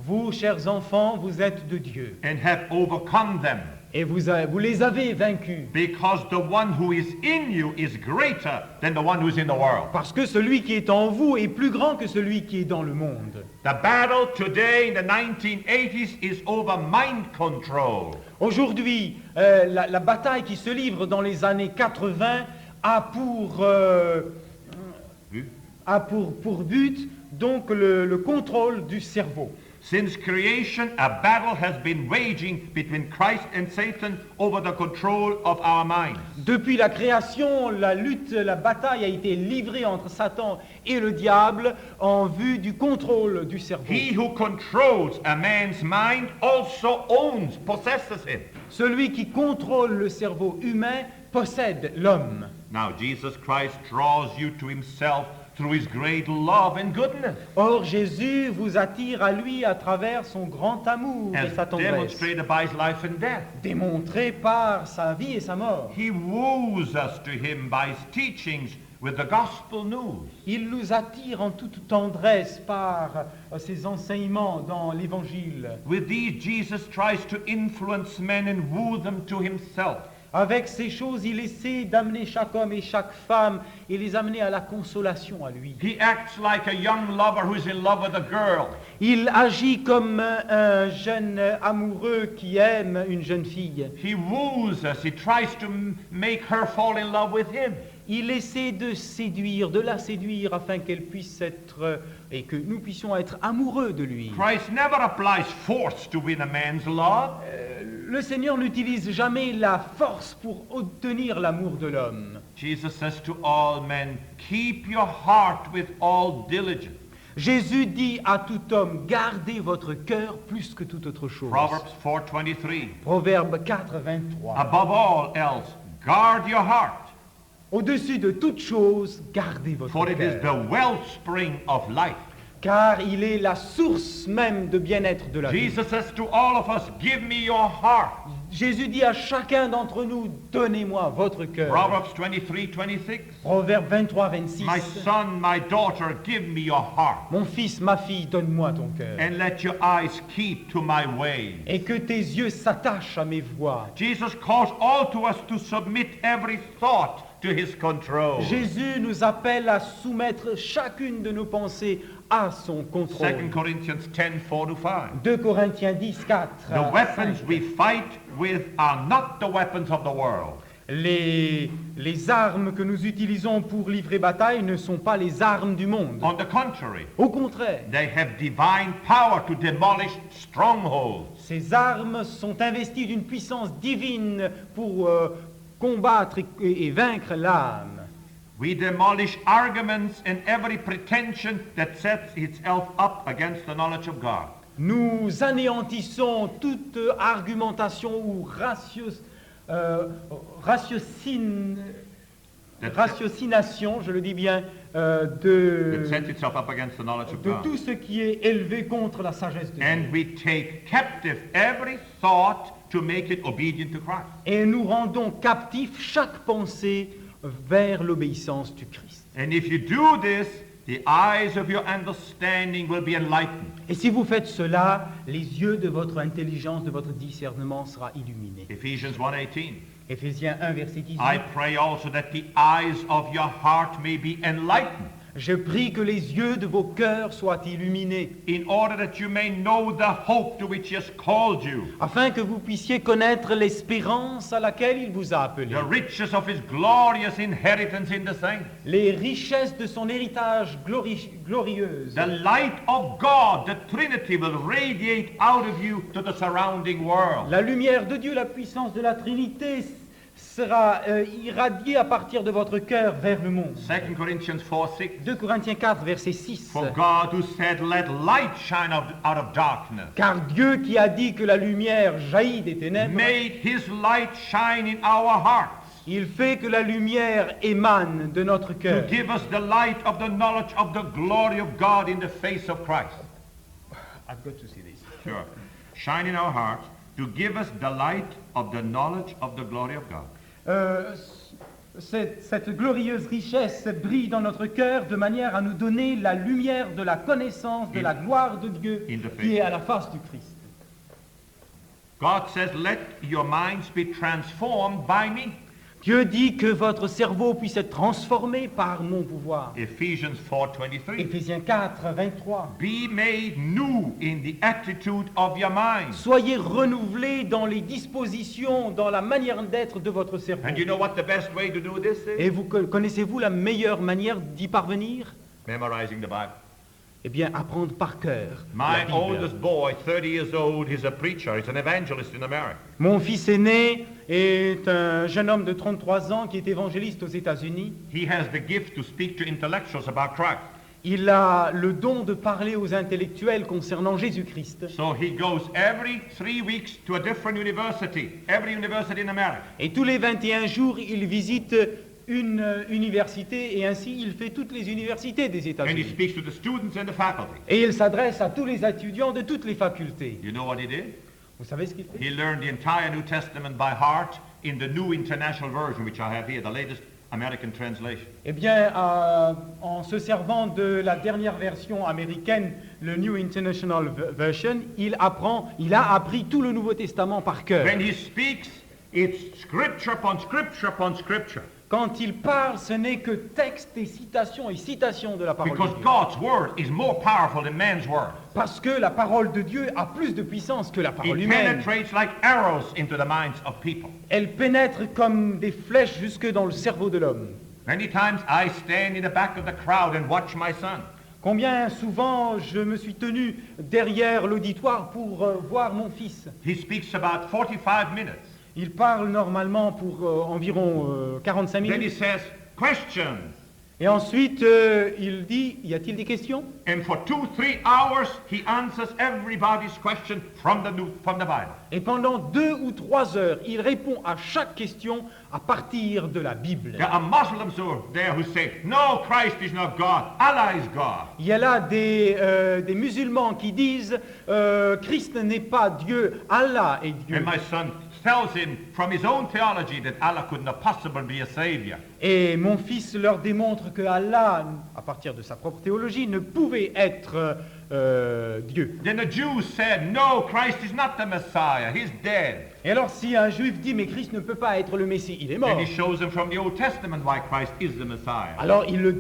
Vous, chers enfants, vous êtes de Dieu, and have overcome them, et vous les avez vaincus, because the one who is in you is greater than the one who is in the world. parce que celui qui est en vous est plus grand que celui qui est dans le monde. The battle today in the 1980s is over mind control. Aujourd'hui, la bataille qui se livre dans les années 80 a pour but donc le contrôle du cerveau. Since creation, a battle has been waging between Christ and Satan over the control of our minds. Depuis la création, la bataille a été livrée entre Satan et le diable en vue du contrôle du cerveau. He who controls a man's mind also possesses him. Celui qui contrôle le cerveau humain possède l'homme. Now Jesus Christ draws you to himself through his great love and goodness, Or Jésus vous attire à lui à travers son grand amour et as sa tendresse, demonstrated by his life and death. démontré par sa vie et sa mort. He woos us to him by his teachings with the gospel news. Il nous attire en toute tendresse par ses enseignements dans l'Évangile. With these, Jesus tries to influence men and woo them to himself. Avec ces choses, il essaie d'amener chaque homme et chaque femme et les amener à la consolation à lui. He acts like a young lover who is in love with a girl. Il agit comme un jeune amoureux qui aime une jeune fille. He woos us. He tries to make her fall in love with him. Il essaie de la séduire afin qu'elle puisse être et que nous puissions être amoureux de lui. Christ never applies force to win a man's love. Le Seigneur n'utilise jamais la force pour obtenir l'amour de l'homme. Jesus says to all men, keep your heart with all diligence. Jésus dit à tout homme, gardez votre cœur plus que toute autre chose. Proverbs 4:23. Proverbe 4, 23. Above all else, guard your heart, Au-dessus de toute chose, gardez votre for it is cœur, the wellspring of life. car il est la source même de bien-être de la vie. Jesus says to all of us, give me your heart. Jésus dit à chacun d'entre nous, donnez-moi votre cœur. Proverbs 23:26. Proverbe 23, 26. My son, my daughter, give me your heart, Mon fils, ma fille, donne-moi ton cœur. and let your eyes keep to my ways. Et que tes yeux s'attachent à mes voies. Jesus calls all to us to submit every thought to his control. Jésus nous appelle à soumettre chacune de nos pensées à son 2 contrôle. Corinthians 10:4-5. 2 Corinthiens 10, 4. The weapons we fight with are not the weapons of the world. Les armes que nous utilisons pour livrer bataille ne sont pas les armes du monde. On the contrary, Au contraire, they have divine power to demolish strongholds. ces armes sont investies d'une puissance divine pour combattre et vaincre l'âme. We demolish arguments and every pretension that sets itself up against the knowledge of God. Nous anéantissons toute argumentation ou ratiocination, je le dis bien, That de sets itself up against the knowledge of tout God. ce qui est élevé contre la sagesse de Dieu. And we take captive every thought to make it obedient to Christ. Et nous rendons captif chaque pensée vers l'obéissance du Christ. And if you do this, the eyes of your understanding will be enlightened. Et si vous faites cela, les yeux de votre intelligence, de votre discernement sera illuminés. Ephesians 1:18. Éphésiens 1, verset 18. I pray also that the eyes of your heart may be enlightened, Je prie que les yeux de vos cœurs soient illuminés, in order that you may know the hope to which he has called you, afin que vous puissiez connaître l'espérance à laquelle il vous a appelé, the riches of his glorious inheritance in the saints, les richesses de son héritage glorieuse. the light of God, the Trinity, will radiate out of you to the surrounding world. La lumière de Dieu, la puissance de la Trinité sera irradiée à partir de votre cœur vers le monde. 2 Corinthians 4:6. 2 Corinthiens 4, verset 6. For God who said, let light shine out of darkness, Car Dieu qui a dit que la lumière jaillit des ténèbres, made his light shine in our hearts, il fait que la lumière émane de notre to cœur. give us the light of the knowledge of the glory of God in the face of Christ. I've got to see this. Sure. Shine in our hearts to give us the light of the knowledge of the glory of God. Cette glorieuse richesse brille dans notre cœur de manière à nous donner la lumière de la connaissance de la gloire de Dieu In the qui est à la face du Christ. God says, let your minds be transformed by me. Dieu dit que votre cerveau puisse être transformé par mon pouvoir. Ephesians 4:23. Éphésiens 4, 23. Be made new in the attitude of your mind. Soyez renouvelés dans les dispositions, dans la manière d'être de votre cerveau. And you know what the best way to do this is? Et vous connaissez-vous la meilleure manière d'y parvenir? Memorizing the Bible. Eh bien, apprendre par cœur. My la Bible. oldest boy, 30 years old, he's a preacher, he's an evangelist in America. Mon fils aîné est un jeune homme de 33 ans qui est évangéliste aux États-Unis. He has the gift to speak to intellectuals about Christ. Il a le don de parler aux intellectuels concernant Jésus-Christ. So he goes every 3 weeks to a different university, every university in America. Et tous les 21 jours, il visite une université et ainsi il fait toutes les universités des And he États-Unis. speaks to the students and the faculty. Et il s'adresse à tous les étudiants de toutes les facultés. You know what he did? Vous savez ce qu'il fait? He learned the entire New Testament by heart in the New International Version, which I have here, the latest American translation. Eh bien, en se servant de la dernière version américaine, le New International Version, il a appris tout le Nouveau Testament par cœur. When he speaks, it's scripture upon scripture upon scripture. Quand il parle, ce n'est que texte et citation de la parole de Because Dieu. God's word is more powerful than man's word. Parce que la parole de Dieu a plus de puissance que la parole It humaine. penetrates like arrows into the minds of people. Elle pénètre comme des flèches jusque dans le cerveau de l'homme. Many times I stand in the back of the crowd and watch my son. Combien souvent je me suis tenu derrière l'auditoire pour voir mon fils. He speaks about 45 minutes. Il parle normalement pour environ 45 Then he minutes. says, questions. Et ensuite, il dit, y a-t-il des questions? And for 2-3 hours, he answers everybody's question from the Bible. Et pendant 2 ou 3 heures, il répond à chaque question à partir de la Bible. There are Muslims there who say, no, Christ is not God, Allah is God. Il y a là des musulmans qui disent Christ n'est pas Dieu, Allah est Dieu. And my son tells him from his own theology that Allah could not possibly be a savior. Et mon fils leur démontre que Allah, à partir de sa propre théologie, ne pouvait être Dieu. Then the Jews said, no, Christ is not the Messiah, he's dead. Et alors si un juif dit mais Christ ne peut pas être le Messie, il est mort. And he shows them from the Old Testament why Christ is the Messiah. Alors il lui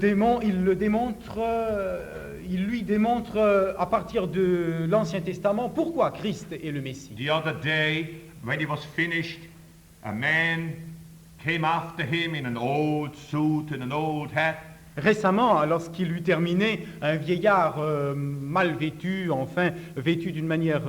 démontre à partir de l'Ancien Testament pourquoi Christ est le Messie. The other day, when he was finished, a man came after him in an old suit and an old hat. Récemment, lorsqu'il eut terminé, un vieillard mal vêtu, enfin vêtu d'une manière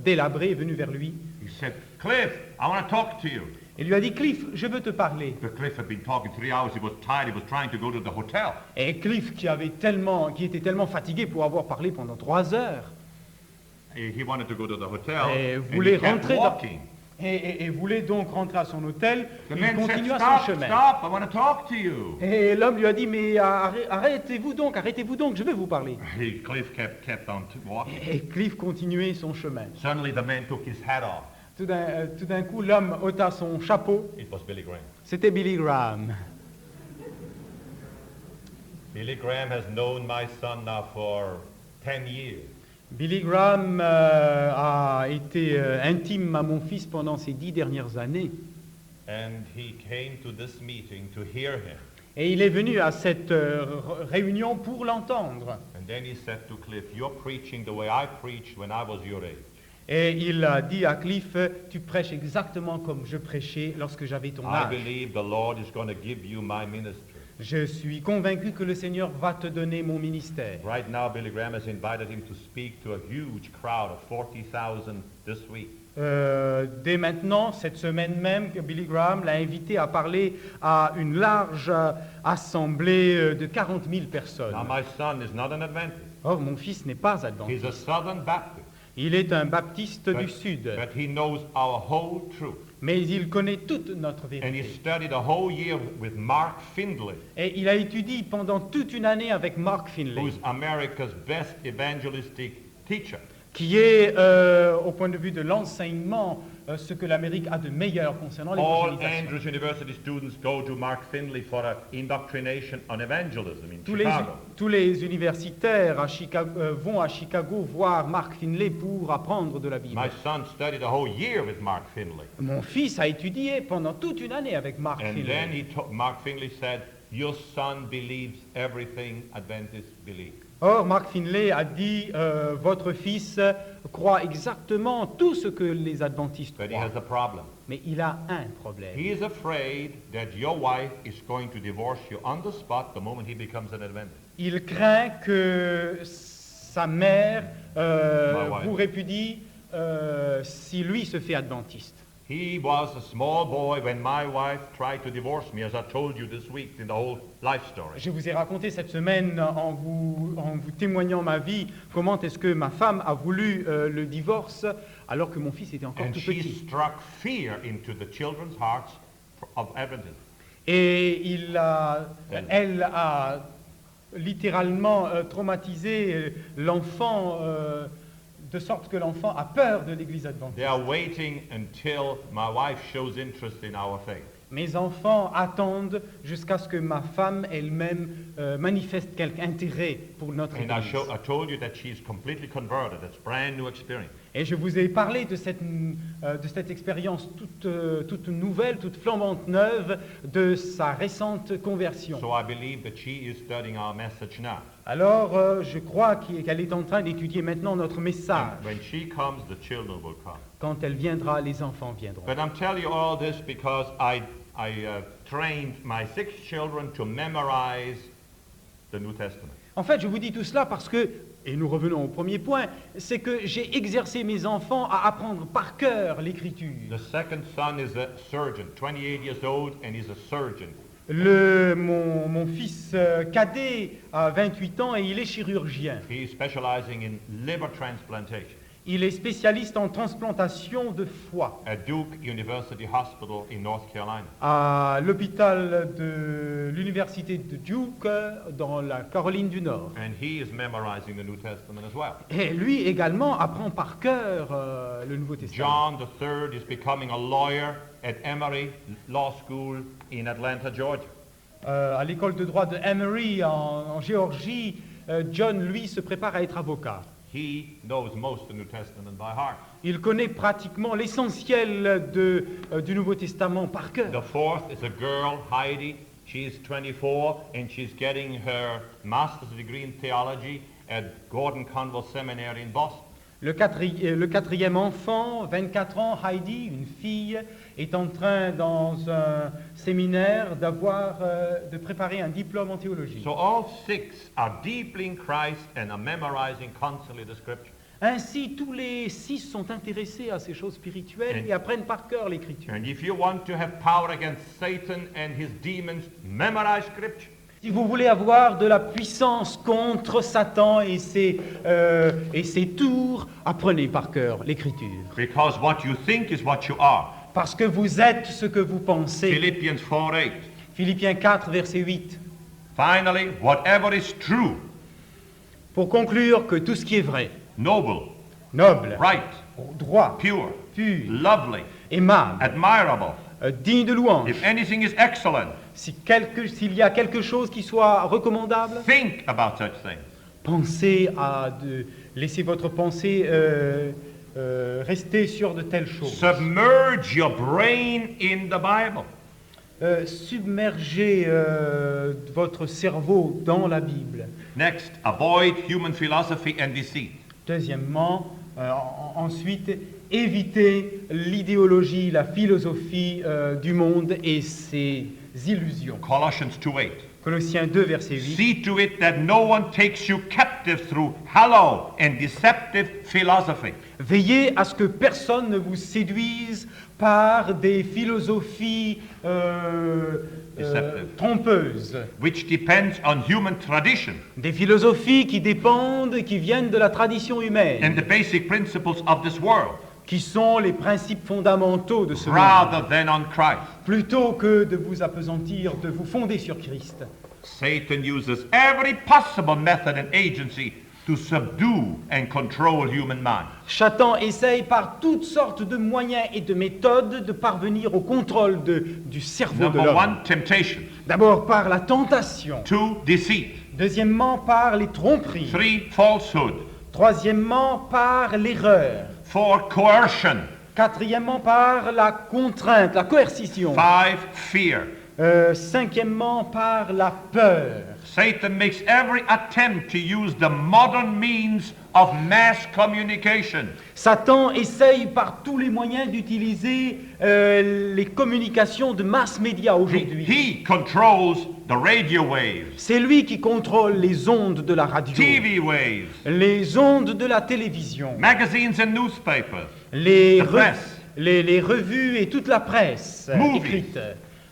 délabrée, est venu vers lui. He said, Cliff, I want to talk to you. Et lui a dit, Cliff, je veux te parler. But Cliff had been talking 3 hours. He was tired. He was trying to go to the hotel. Et Cliff, qui était tellement fatigué pour avoir parlé pendant 3 heures, He wanted to go to the hotel. et And voulait he kept rentrer walking. et voulait donc rentrer à son hôtel. The Il man said, continua son stop, chemin. stop, I want to talk to you. Et l'homme lui a dit, mais arrêtez-vous donc, je vais vous parler. Cliff kept on walking. Et Cliff continuait son chemin. Suddenly the man took his hat off. Tout d'un coup, l'homme ôta son chapeau. It was Billy Graham. C'était Billy Graham. Billy Graham has known my son now for 10 years. Billy Graham a été intime à mon fils pendant ces 10 dernières années. And he came to this meeting to hear him. Et il est venu à cette réunion pour l'entendre. And then he said to Cliff, you're preaching the way I preached when I was your age. Et il a dit à Cliff, tu prêches exactement comme je prêchais lorsque j'avais ton I âge. believe the Lord is going to give you my ministry. Je suis convaincu que le Seigneur va te donner mon ministère. Right now, Billy Graham has invited him to speak to a huge crowd of 40,000 this week. Dès maintenant, cette semaine même, Billy Graham l'a invité à parler à une large assemblée de 40 000 personnes. Now, my son is not an Adventist. Or, mon fils n'est pas He's a adventiste. Southern Baptist. Il est un baptiste du But, Sud. but he knows our whole truth. Mais il connaît toute notre And he vérité. studied a whole year with Mark Findlay, Et il a étudié pendant toute une année avec Mark Finley, who's America's best evangelistic teacher. qui est, au point de vue de l'enseignement, ce que l'Amérique a de meilleur concernant All l'évangélisation. Andrews University students go to Mark Findlay for an indoctrination on evangelism in Tous les, Chicago. tous les universitaires à Chicago, vont à Chicago voir Mark Finley pour apprendre de la Bible. My son studied a whole year with Mark Findlay. Mon fils a étudié pendant toute une année avec Mark And Finley. then Mark Findlay said, your son believes everything Adventists believe. Or, Mark Finley a dit, votre fils croit exactement tout ce que les adventistes But he croient. has a problem. Mais il a un problème. He is afraid that your wife is going to divorce you on the spot the moment he becomes an Adventist. Il craint que sa mère My wife. vous répudie si lui se fait adventiste. He was a small boy when my wife tried to divorce me, as I told you this week in the whole life story. Je vous ai raconté cette semaine, en vous témoignant ma vie, comment est-ce que ma femme a voulu le divorce alors que mon fils était encore And tout she petit. struck fear into the children's hearts of Adventism. Et elle a littéralement traumatisé l'enfant, de sorte que l'enfant a peur de l'église adventiste. They are waiting until my wife shows interest in our faith. Mes enfants attendent jusqu'à ce que ma femme elle-même manifeste quelque intérêt pour notre And église. I told you that she is completely converted. It's a brand new experience. Et je vous ai parlé de cette expérience toute nouvelle, toute flambante neuve, de sa récente conversion. So I believe that she is studying our message now. Alors, je crois qu'elle est en train d'étudier maintenant notre message. And when she comes, the children will come. Quand elle viendra, les enfants viendront. But I'm telling you all this because I trained my 6 children to memorize the New Testament. En fait, je vous dis tout cela parce que, et nous revenons au premier point, c'est que j'ai exercé mes enfants à apprendre par cœur l'Écriture. The second son is a surgeon, 28 years old, and he's a surgeon. Mon fils cadet a 28 ans et il est chirurgien. He's specializing in liver transplantation Il est spécialiste en transplantation de foie at Duke University Hospital in North Carolina. à l'hôpital de l'université de Duke dans la Caroline du Nord. And he is memorizing the New Testament as well. Et lui également apprend par cœur le Nouveau Testament. John III is becoming a lawyer at Emory Law School in Atlanta, Georgia. À l'école de droit de Emory en Géorgie, John, lui, se prépare à être avocat. He knows most of the New Testament by heart. Il connaît pratiquement l'essentiel du Nouveau Testament par The cœur. fourth is a girl, Heidi. She's 24 and she's getting her master's degree in theology at Gordon Conwell Seminary in Boston. Le quatrième enfant, 24 ans, Heidi, une fille, est en train dans un séminaire de préparer un diplôme en théologie. So all 6 are deeply in Christ and are memorizing constantly the scripture. Ainsi, tous les 6 sont intéressés à ces choses spirituelles et apprennent par cœur l'Écriture. And if you want to have power against Satan and his demons, memorize scripture. Si vous voulez avoir de la puissance contre Satan et ses tours, apprenez par cœur l'Écriture. Because what you think is what you are. Parce que vous êtes ce que vous pensez. Philippians 4:8. Philippiens 4, verset 8. Finally, whatever is true, Pour conclure que tout ce qui est vrai, noble, noble, right, droit, pure, pur, lovely, aimable, admirable, digne de louange, if anything is excellent, s'il y a quelque chose qui soit recommandable, think about such things. pensez laissez votre pensée rester sur de telles choses. Submerge your brain in the Bible. Submergez votre cerveau dans la Bible. Next, avoid human philosophy and deceit. Deuxièmement, ensuite, évitez l'idéologie, la philosophie du monde et ses illusions. Colossians 2:8. Colossiens 2, verset 8. See to it that no one takes you captive through hollow and deceptive philosophy. Veillez à ce que personne ne vous séduise par des philosophies trompeuses, Which depends on human tradition des philosophies qui viennent de la tradition humaine, and the basic principles of this world, qui sont les principes fondamentaux de ce monde, rather than on Christ. plutôt que de vous appesantir, de vous fonder sur Christ. Satan uses every possible method and agency to subdue and control human mind. Satan essaye par toutes sortes de moyens et de méthodes de parvenir au contrôle du cerveau de Number l'homme. one, temptation. D'abord par la tentation, Two, deceit. deuxièmement par les tromperies, Three, falsehood. troisièmement par l'erreur, Four, coercion. quatrièmement par la contrainte, la coercition, Five, fear. cinquièmement par la peur. Satan makes every attempt to use the modern means of mass communication. Satan essaye par tous les moyens d'utiliser les communications de mass média aujourd'hui. He controls the radio waves, C'est lui qui contrôle les ondes de la radio, TV waves, les ondes de la télévision, magazines and newspapers, les, the press, les revues et toute la presse Movies. écrite,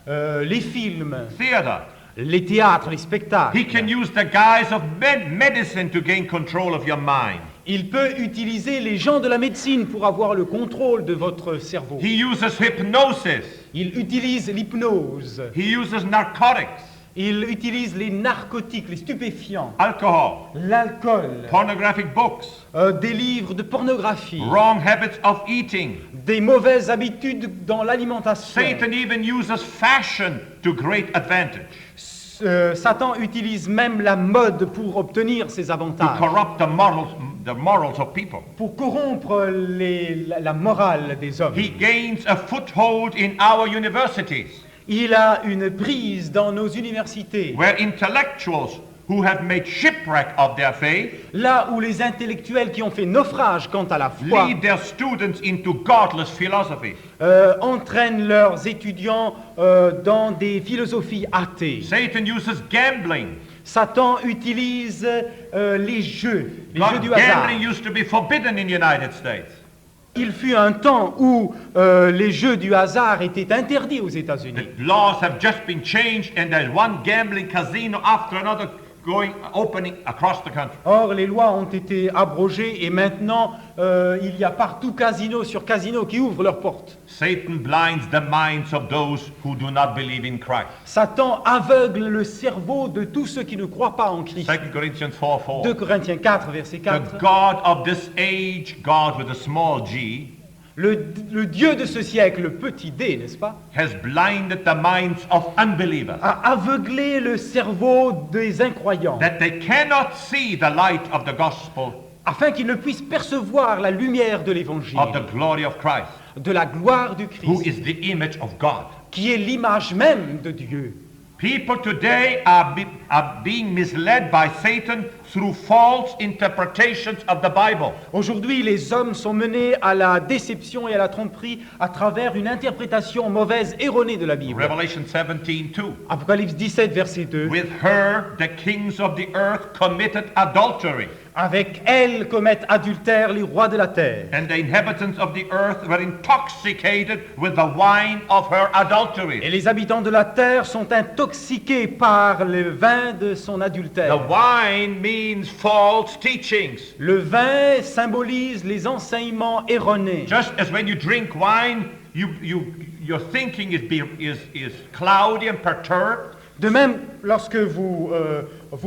les films, theater. les théâtres, les spectacles. He can use the guise of medicine to gain control of your mind. Il peut utiliser les gens de la médecine pour avoir le contrôle de votre cerveau. He uses hypnosis. Il utilise l'hypnose. He uses narcotics, Il utilise les narcotiques, les stupéfiants, alcohol, l'alcool, pornographic books, des livres de pornographie, wrong habits of eating. des mauvaises habitudes dans l'alimentation. Satan even uses fashion to great advantage Satan utilise même la mode pour obtenir ses to avantages, corrupt the morals of people. pour corrompre la morale des hommes. He gains a foothold in our universities, Il a une prise dans nos universités, where intellectuals who have made shipwreck of their faith là où les intellectuels qui ont fait naufrage quant à la foi lead their students into godless philosophy. entraînent leurs étudiants dans des philosophies athées. Satan uses gambling. Satan utilise les jeux du hasard. Gambling used to be forbidden in the United States. Il fut un temps où les jeux du hasard étaient interdits aux États-Unis. The laws have just been changed and there's one gambling casino after another opening across the country. Or, les lois ont été abrogées et maintenant, il y a partout casino sur casino qui ouvrent leurs portes. Satan blinds the minds of those who do not believe in Christ. Satan aveugle le cerveau de tous ceux qui ne croient pas en Christ. 2 Corinthians 4:4. 2 Corinthiens 4, verset The 4. God of this age, God with a small g, Le Dieu de ce siècle, le petit d, n'est-ce pas, has blinded the minds of unbelievers, a aveuglé le cerveau des incroyants, that they cannot see the light of the gospel afin qu'ils ne puissent percevoir la lumière de l'Évangile, of the glory of Christ, de la gloire du who Christ, is the image of God. qui est l'image même de Dieu. People today are being misled by Satan through false interpretations of the Bible. Aujourd'hui, les hommes sont menés à la déception et à la tromperie à travers une interprétation mauvaise, erronée de la Bible. Revelation 17:2. Apocalypse 17, verset 2. With her, the kings of the earth committed adultery, Avec elle commettent adultère les rois de la terre. and the inhabitants of the earth were intoxicated with the wine of her Et adultery. les habitants de la terre sont intoxiqués par le vin de son The adultère. wine means false teachings. Le vin symbolise les enseignements erronés. Just as when you drink wine, your thinking is cloudy and perturbed. De même, lorsque vous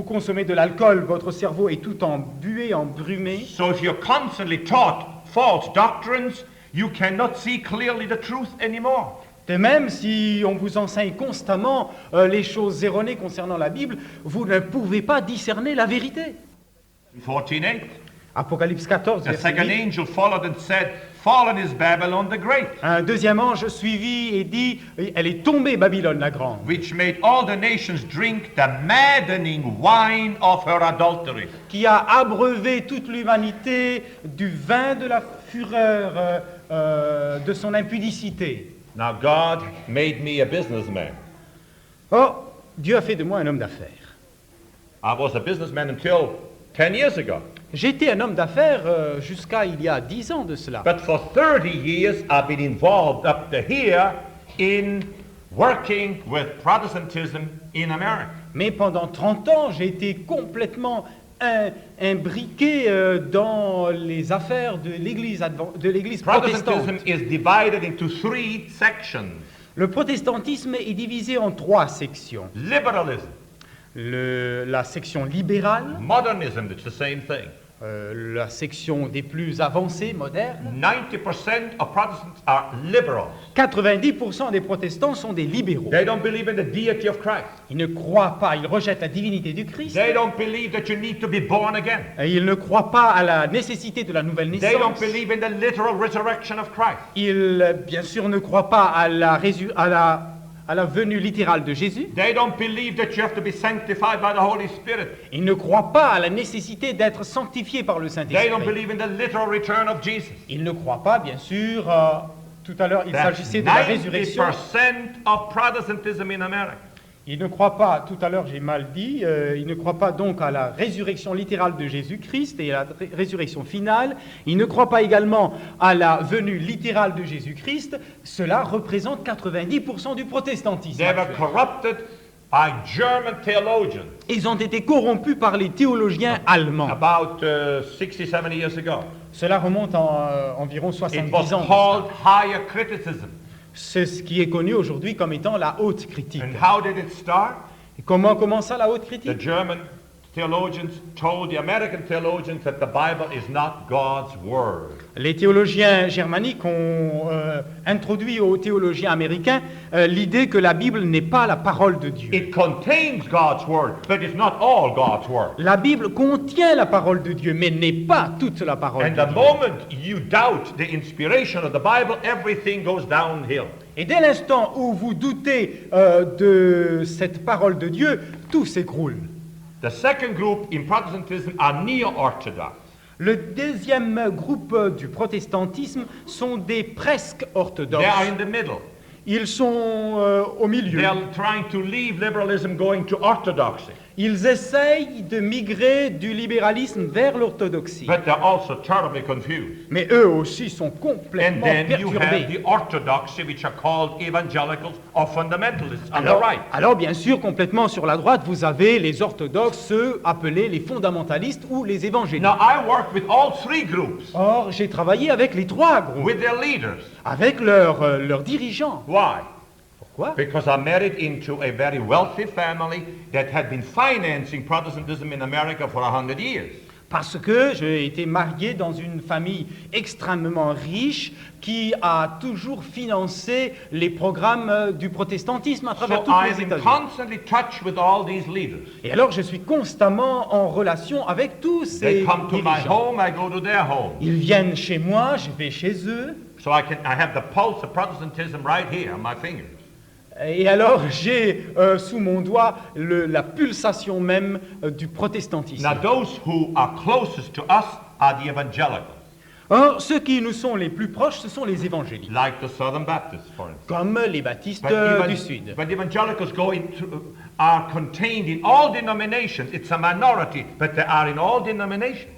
consommez de l'alcool, votre cerveau est tout embué, embrumé. So if you're constantly taught false doctrines, you cannot see clearly the truth anymore. De même, si on vous enseigne constamment les choses erronées concernant la Bible, vous ne pouvez pas discerner la vérité. 14:8. Apocalypse 14, The verset second 8. angel followed and said, "Fallen is Babylon the Great, Un deuxième ange suivit et dit, elle est tombée Babylone la grande, which made all the nations drink the maddening wine of her adultery." qui a abreuvé toute l'humanité du vin de la fureur de son impudicité. Now God made me a businessman. Or, Dieu a fait de moi un homme d'affaires. I was a businessman until 10 years ago. J'étais un homme d'affaires jusqu'à il y a 10 ans de cela. But for 30 years, I've been involved up to here in working with Protestantism in America. Mais pendant 30 ans, j'ai été complètement imbriqué dans les affaires de l'Église protestante. Protestantism is divided into 3 sections. Le protestantisme est divisé en 3 sections. Liberalism, La section libérale, modernism, it's the same thing. la section des plus avancés, modernes. 90% of Protestants are liberal. 90% des protestants sont des libéraux. They don't believe in the deity of Christ. Ils ne croient pas, ils rejettent la divinité du Christ. They don't believe that you need to be born again. Et ils ne croient pas à la nécessité de la nouvelle They don't naissance. believe in the literal resurrection of Christ. Ils, bien sûr, ne croient pas à la venue littérale de Jésus. They don't believe that you have to be sanctified by the Holy Spirit. Ils ne croient pas à la nécessité d'être sanctifiés par le They don't Saint-Esprit. believe in the literal return of Jesus. Ils ne croient pas, bien sûr, tout à l'heure, il That's s'agissait de la résurrection. 90% of Protestantism in America. Ils ne croient pas, tout à l'heure j'ai mal dit, ils ne croient pas donc à la résurrection littérale de Jésus-Christ et à la résurrection finale. Ils ne croient pas également à la venue littérale de Jésus-Christ. Cela représente 90% du protestantisme. They were actuel. corrupted by German theologians Ils ont été corrompus par les théologiens allemands. about 60, 70 years ago. Cela remonte en environ It 70 was ans. de called cela. higher criticism. C'est ce qui est connu aujourd'hui comme étant la haute critique. And how did it start? Et comment commença la haute The critique? German theologians told the American theologians that the Bible is not God's word. Les théologiens germaniques ont introduit aux théologiens américains l'idée que la Bible n'est pas la parole de Dieu. It contains God's word, but it's not all God's word. La Bible contient la parole de Dieu, mais n'est pas toute la parole And de the Dieu. moment you doubt the inspiration of the Bible, everything goes downhill. Et dès l'instant où vous doutez de cette parole de Dieu, tout s'écroule. The second group in Protestantism are neo-Orthodox. Le deuxième groupe du protestantisme sont des presque They orthodoxes. are in the middle. Ils sont au milieu. They're trying to leave liberalism going to orthodoxy. Ils essayent de migrer du libéralisme vers l'orthodoxie. But they're also terribly confused. Mais eux aussi sont And complètement then you have perturbés. the orthodoxy, which are called evangelicals or fundamentalists on the Alors, right. alors, bien sûr, complètement sur la droite, vous avez les orthodoxes, ceux appelés les fondamentalistes ou les évangéliques. Now, I work with all 3 groups, Or, j'ai travaillé avec les 3 groupes, with their leaders. avec leurs dirigeants. Why? Pourquoi? Because I'm married into a very wealthy family that had been financing Protestantism in America for 100 years. Parce que j'ai été marié dans une famille extrêmement riche qui a toujours financé les programmes du protestantisme à travers So tous I les am in États-Unis. constantly touch with all these leaders. Et alors, je suis constamment en relation avec tous They ces come to my dirigeants. home, I go to their home. Ils viennent chez moi, je vais chez eux. So I have the pulse of Protestantism right here on my fingers. Et alors, j'ai sous mon doigt la pulsation même du protestantisme. Now those who are closest to us are the evangelicals, Or, ceux qui nous sont les plus proches, ce sont les évangéliques, like the Southern Baptists, for instance. comme les baptistes du Sud. But evangelicals are contained in all denominations. It's a minority, but they are in all denominations.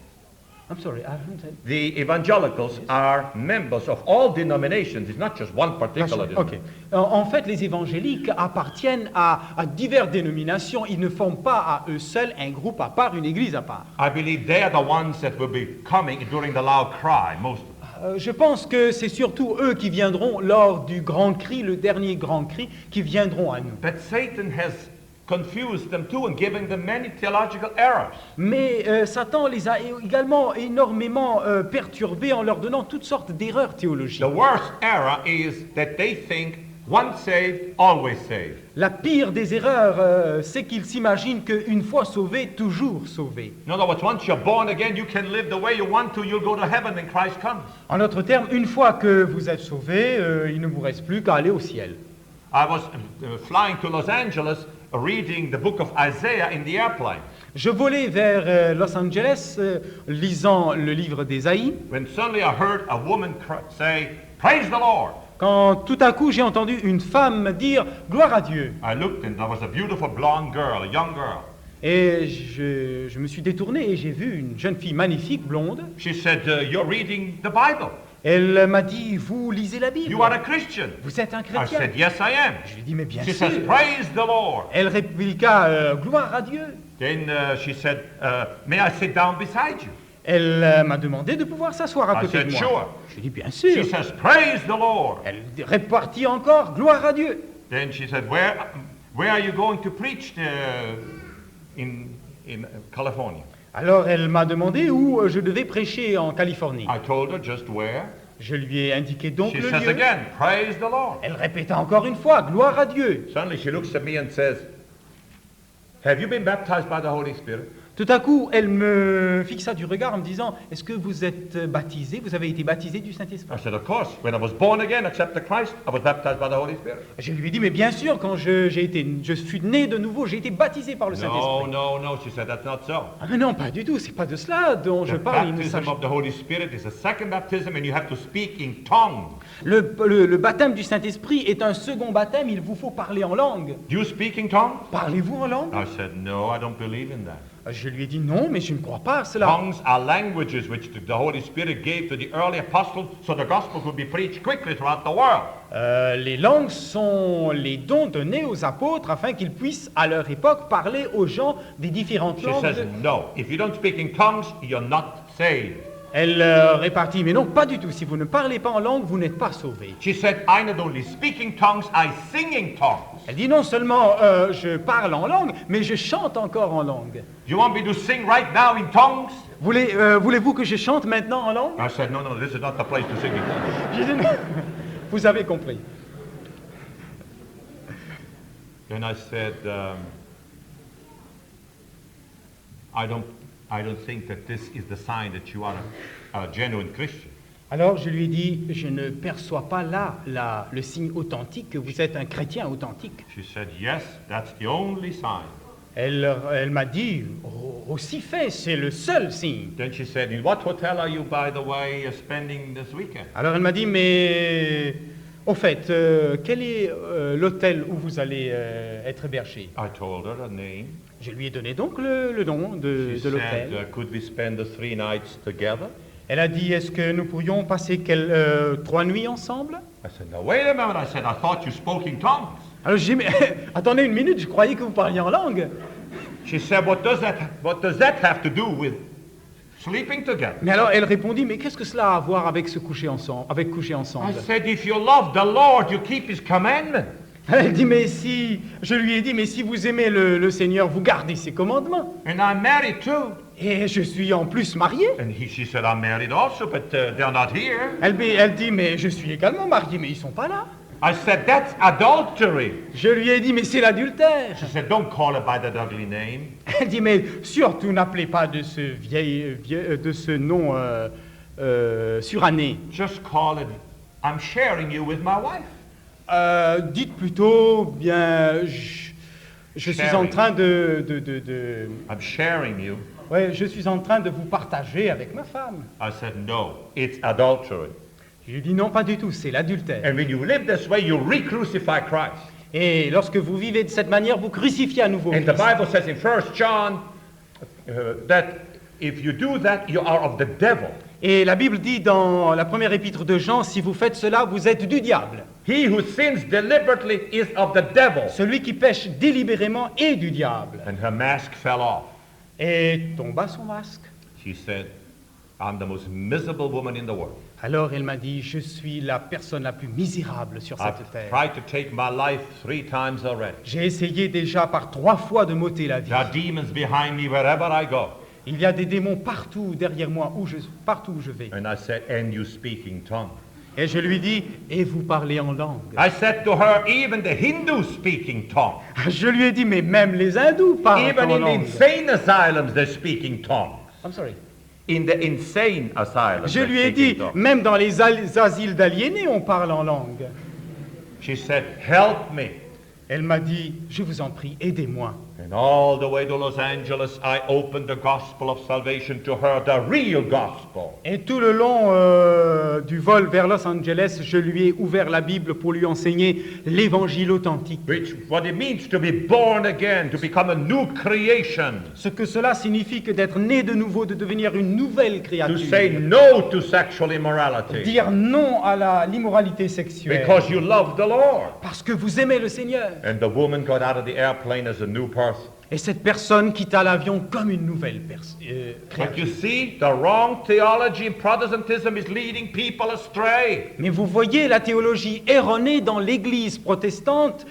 I'm sorry, I haven't said- The evangelicals are members of all denominations. It's not just one particular Ok. denomination. En fait, les évangéliques appartiennent à diverses dénominations. Ils ne forment pas à eux seuls un groupe à part, une église à part. I believe they are the ones that will be coming during the loud cry, most of them. Je pense que c'est surtout eux qui viendront lors du grand cri, le dernier grand cri, qui viendront à nous. But Satan has confused them too and given them many theological errors. Mais Satan les a également énormément perturbés en leur donnant toutes sortes d'erreurs théologiques. The worst error is that they think Once saved, always saved. La pire des erreurs, c'est qu'ils s'imaginent qu'une fois sauvé, toujours sauvé. In other words, once you're born again, you can live the way you want to. You'll go to heaven when Christ comes. En d'autres termes, une fois que vous êtes sauvé, il ne vous reste plus qu'à aller au ciel. I was flying to Los Angeles, reading the book of Isaiah in the airplane. Je volais vers Los Angeles, lisant le livre d'Ésaïe, When suddenly I heard a woman say, "Praise the Lord." quand tout à coup j'ai entendu une femme dire « Gloire à Dieu ». I looked and there was a beautiful blonde girl, a young girl. Et je me suis détourné et j'ai vu une jeune fille magnifique, blonde. She said, "You're reading the Bible. Elle m'a dit « Vous lisez la Bible, You are a Christian." vous êtes un I chrétien ». said, "Yes, I am." Je lui ai dit « Mais bien She sûr ». says, "Praise the Lord." Elle répliqua « Gloire à Dieu ». Then she said, "May I sit down beside you?" Elle m'a demandé de pouvoir s'asseoir à I côté de said, moi. "Sure." Je lui ai dit « Bien She sûr ». says, "Praise the Lord." Elle répartit encore « Gloire à Dieu ». Then she said, "Where are you going to preach in California?" Alors elle m'a demandé où je devais prêcher en Californie. I told her just where. Je lui ai indiqué donc She le says lieu. again, "Praise the Lord." Elle répéta encore une fois « Gloire à Dieu ». Suddenly she looks at me and says, "Have you been baptized by the Holy Spirit?" Tout à coup, elle me fixa du regard en me disant « Est-ce que vous êtes baptisé? Vous avez été baptisé du I Saint-Esprit said, "Of course. When I was born again, accepted Christ, I was baptized by the Holy Spirit." » Je lui ai dit « Mais bien sûr, quand je fus né de nouveau, j'ai été baptisé par le No, Saint-Esprit. » no. She said, "That's not so. Ah mais non, pas du tout, c'est pas de cela dont je The parle. Il ne baptism s'agit- of the Holy Spirit is a second baptism, and you have to speak in tongues. Le baptême du Saint-Esprit est un second baptême, il vous faut parler en langue. Do you speak in tongues? Parlez-vous en langue? I said, "No, I don't believe in that." Je lui ai dit non, mais je ne crois pas à cela. Tongues are languages which the Holy Spirit gave to the early apostles so the gospel could be preached quickly throughout the world. Les langues sont les dons donnés aux apôtres afin qu'ils puissent à leur époque parler aux gens des différentes She langues. says, "No, if you don't speak in tongues, you're not saved." Elle répartit, mais non, pas du tout. Si vous ne parlez pas en langue, vous n'êtes pas sauvé. She said, "I not only speak in tongues, I sing in tongues." Elle dit non seulement je parle en langue, mais je chante encore en langue. You want me to sing right now in tongues? Voulez-vous que je chante maintenant en langue? I said, "No, this is not the place to sing in tongues." J'ai dit non. Vous avez compris. Then I said, I don't think that this is the sign that you are a genuine Christian." Alors je lui ai dit, je ne perçois pas là le signe authentique que vous êtes un chrétien authentique. She said, "Yes, that's the only sign." Elle m'a dit, aussi fait, c'est le seul signe. Then she said, "In what hotel are you, by the way, spending this weekend?" Alors elle m'a dit, mais au fait, quel est l'hôtel où vous allez être hébergé? I told her a name. Je lui ai donné donc le nom de She said, l'hôtel. "Could we spend the 3 nights together?" Elle a dit, est-ce que nous pourrions passer 3 nuits ensemble? I said, "Now wait a minute." I said, "I thought you spoke in tongues." Alors j'ai dit, mais attendez une minute, je croyais que vous parliez en langue. She said, what does that have to do with sleeping together?" Mais alors elle répondit, mais qu'est-ce que cela a à voir avec coucher ensemble? I said, "If you love the Lord, you keep His commandments." Elle dit, je lui ai dit, mais si vous aimez le Seigneur, vous gardez ses commandements. And I'm married too. Et je suis en plus marié. And she said, "I'm married also, but they're not here." Elle dit, mais je suis également marié, mais ils sont pas là. I said, "That's adultery." Je lui ai dit, mais c'est l'adultère. She said, "Don't call it by that ugly name." Elle dit, mais surtout n'appelez pas de ce nom suranné. Just call it, "I'm sharing you with my wife." Dites plutôt, bien, je suis en train I'm sharing you. ouais, je suis en train de vous partager avec ma femme. I said, "No, it's adultery." Je lui ai dit, non, pas du tout, c'est l'adultère. And when you live this way, you re-crucify Christ. Et lorsque vous vivez de cette manière, vous crucifiez à nouveau And the Christ. Bible says in 1 John that if you do that, you are of the devil. Et la Bible dit dans la première épître de Jean, si vous faites cela, vous êtes du diable. He who sins deliberately is of the devil. Celui qui pêche délibérément est du diable. And her mask fell off. Et tomba son masque. She said, "I'm the most miserable woman in the world. Alors elle m'a dit, je suis la personne la plus misérable sur I've cette terre. tried to take my life 3 times already. J'ai essayé déjà par 3 fois de m'ôter la vie. There are demons behind me wherever I go." Il y a des démons partout derrière moi, partout où je vais. And I said, "And you speak in tongues." Et je lui dis, et vous parlez en langue. I said to her, even the Hindus speak in tongues. Je lui ai dit, mais même les hindous parlent Even en in the langue. insane asylums, they speak in tongues. I'm sorry. In the insane asylums, Je they lui ai speak in dit, tongues. même dans les asiles d'aliénés, on parle en langue. She said, help me. Elle m'a dit, je vous en prie, aidez-moi. And all the way to Los Angeles, I opened the gospel of salvation to her, the real gospel. Et tout le long du vol vers Los Angeles, je lui ai ouvert la Bible pour lui enseigner l'évangile authentique. Which, what it means to be born again, to become a new creation. Ce que cela signifie que d'être né de nouveau, de devenir une nouvelle To créature. say no to sexual immorality. Dire non à l'immoralité sexuelle. Because you love the Lord. Parce que vous aimez le Seigneur. And the woman got out of the airplane as a new person. Et cette personne quitta l'avion comme une nouvelle But créature. you see, the wrong theology in Protestantism is leading people astray. Mais vous voyez, la théologie erronée dans l'Église protestante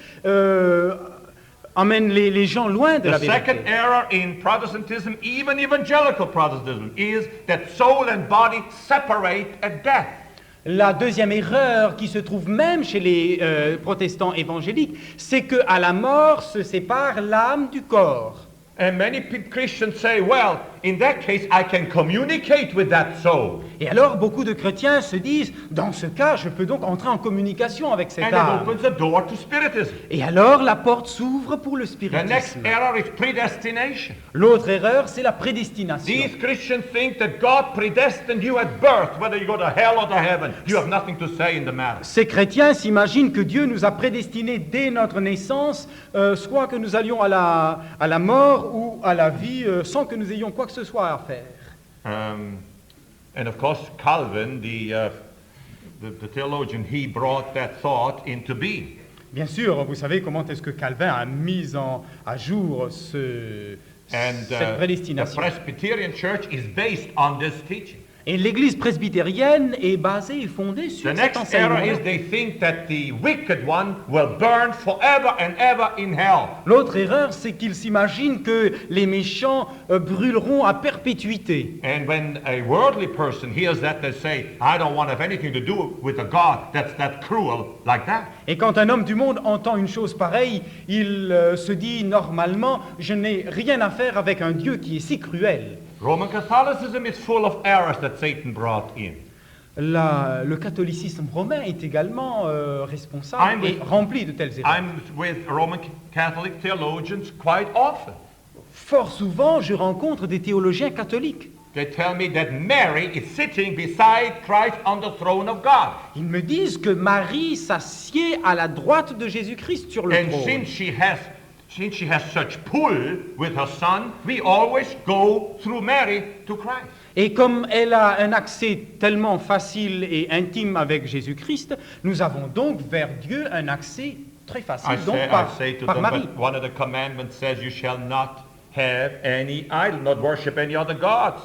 emmène les gens loin de la The vérité. second error in Protestantism, even evangelical Protestantism, is that soul and body separate at death. La deuxième erreur qui se trouve même chez les protestants évangéliques, c'est qu'à la mort se sépare l'âme du corps. And many Christians say, well, in that case, I can communicate with that soul. Et alors, beaucoup de chrétiens se disent, dans ce cas, je peux donc entrer en communication avec cette And it âme. opens the door to spiritism. Et alors, la porte s'ouvre pour le The next spiritisme. error is predestination. L'autre erreur, c'est la prédestination. These Christians think that God predestined you at birth, whether you go to hell or to heaven. You have nothing to say in the matter. Ces chrétiens s'imaginent que Dieu nous a prédestinés dès notre naissance, soit que nous allions à la mort ou à la vie, sans que nous ayons quoi que ce soit à faire. And of course, Calvin, the theologian, he brought that thought into being. Bien sûr, vous savez comment est-ce que Calvin a mis à jour And cette the prédestination. Presbyterian Church is based on this teaching. Et l'Église presbytérienne est basée et fondée sur The cet next error enseignement. is they think that the wicked one will burn forever and ever in hell. L'autre erreur, c'est qu'ils s'imaginent que les méchants brûleront à perpétuité. And when a worldly person hears that, they say, I don't want to have anything to do with a God that's that cruel like that. Et quand un homme du monde entend une chose pareille, il se dit normalement, je n'ai rien à faire avec un Dieu qui est si cruel. Roman Catholicism is full of errors that Satan brought in. Le catholicisme romain est également responsable et rempli de telles erreurs. I'm with Roman Catholic theologians quite often. Fort souvent, je rencontre des théologiens catholiques. They tell me that Mary is sitting beside Christ on the throne of God. Ils me disent que Marie s'assied à la droite de Jésus-Christ sur le And trône. since she has such pull with her son, we always go through Mary to Christ. Et comme elle a un accès tellement facile et intime avec Jésus-Christ, nous avons donc vers Dieu un accès très facile, donc I say to par them, Marie. but one of the commandments says you shall not have any idol, not worship any other gods.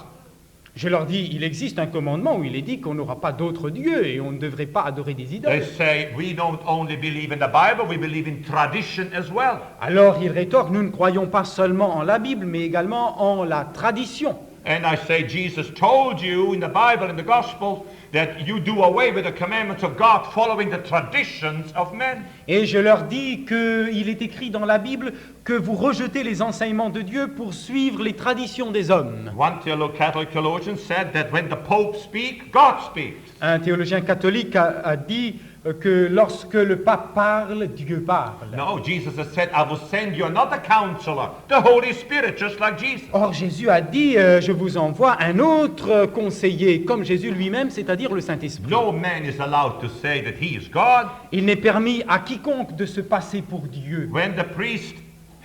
Je leur dis, il existe un commandement où il est dit qu'on n'aura pas d'autres dieux et on ne devrait pas adorer des They idoles. say we don't only believe in the Bible, we believe in tradition as well. Alors ils rétorquent, nous ne croyons pas seulement en la Bible, mais également en la tradition. And I say, Jesus told you in the Bible, in the Gospels, that you do away with the commandments of God following the traditions of men. Et je leur dis qu'il est écrit dans la Bible que vous rejetez les enseignements de Dieu pour suivre les traditions des hommes. One Catholic theologian said that when the Pope speaks, God speaks. Un théologien catholique a dit que lorsque le pape parle, Dieu parle. No, Jesus has said, I will send you another counselor, the Holy Spirit, just like Jesus. Or Jésus a dit, je vous envoie un autre conseiller, comme Jésus lui-même, c'est-à-dire le Saint-Esprit. No man is allowed to say that he is God. Il n'est permis à quiconque de se passer pour Dieu. When the priest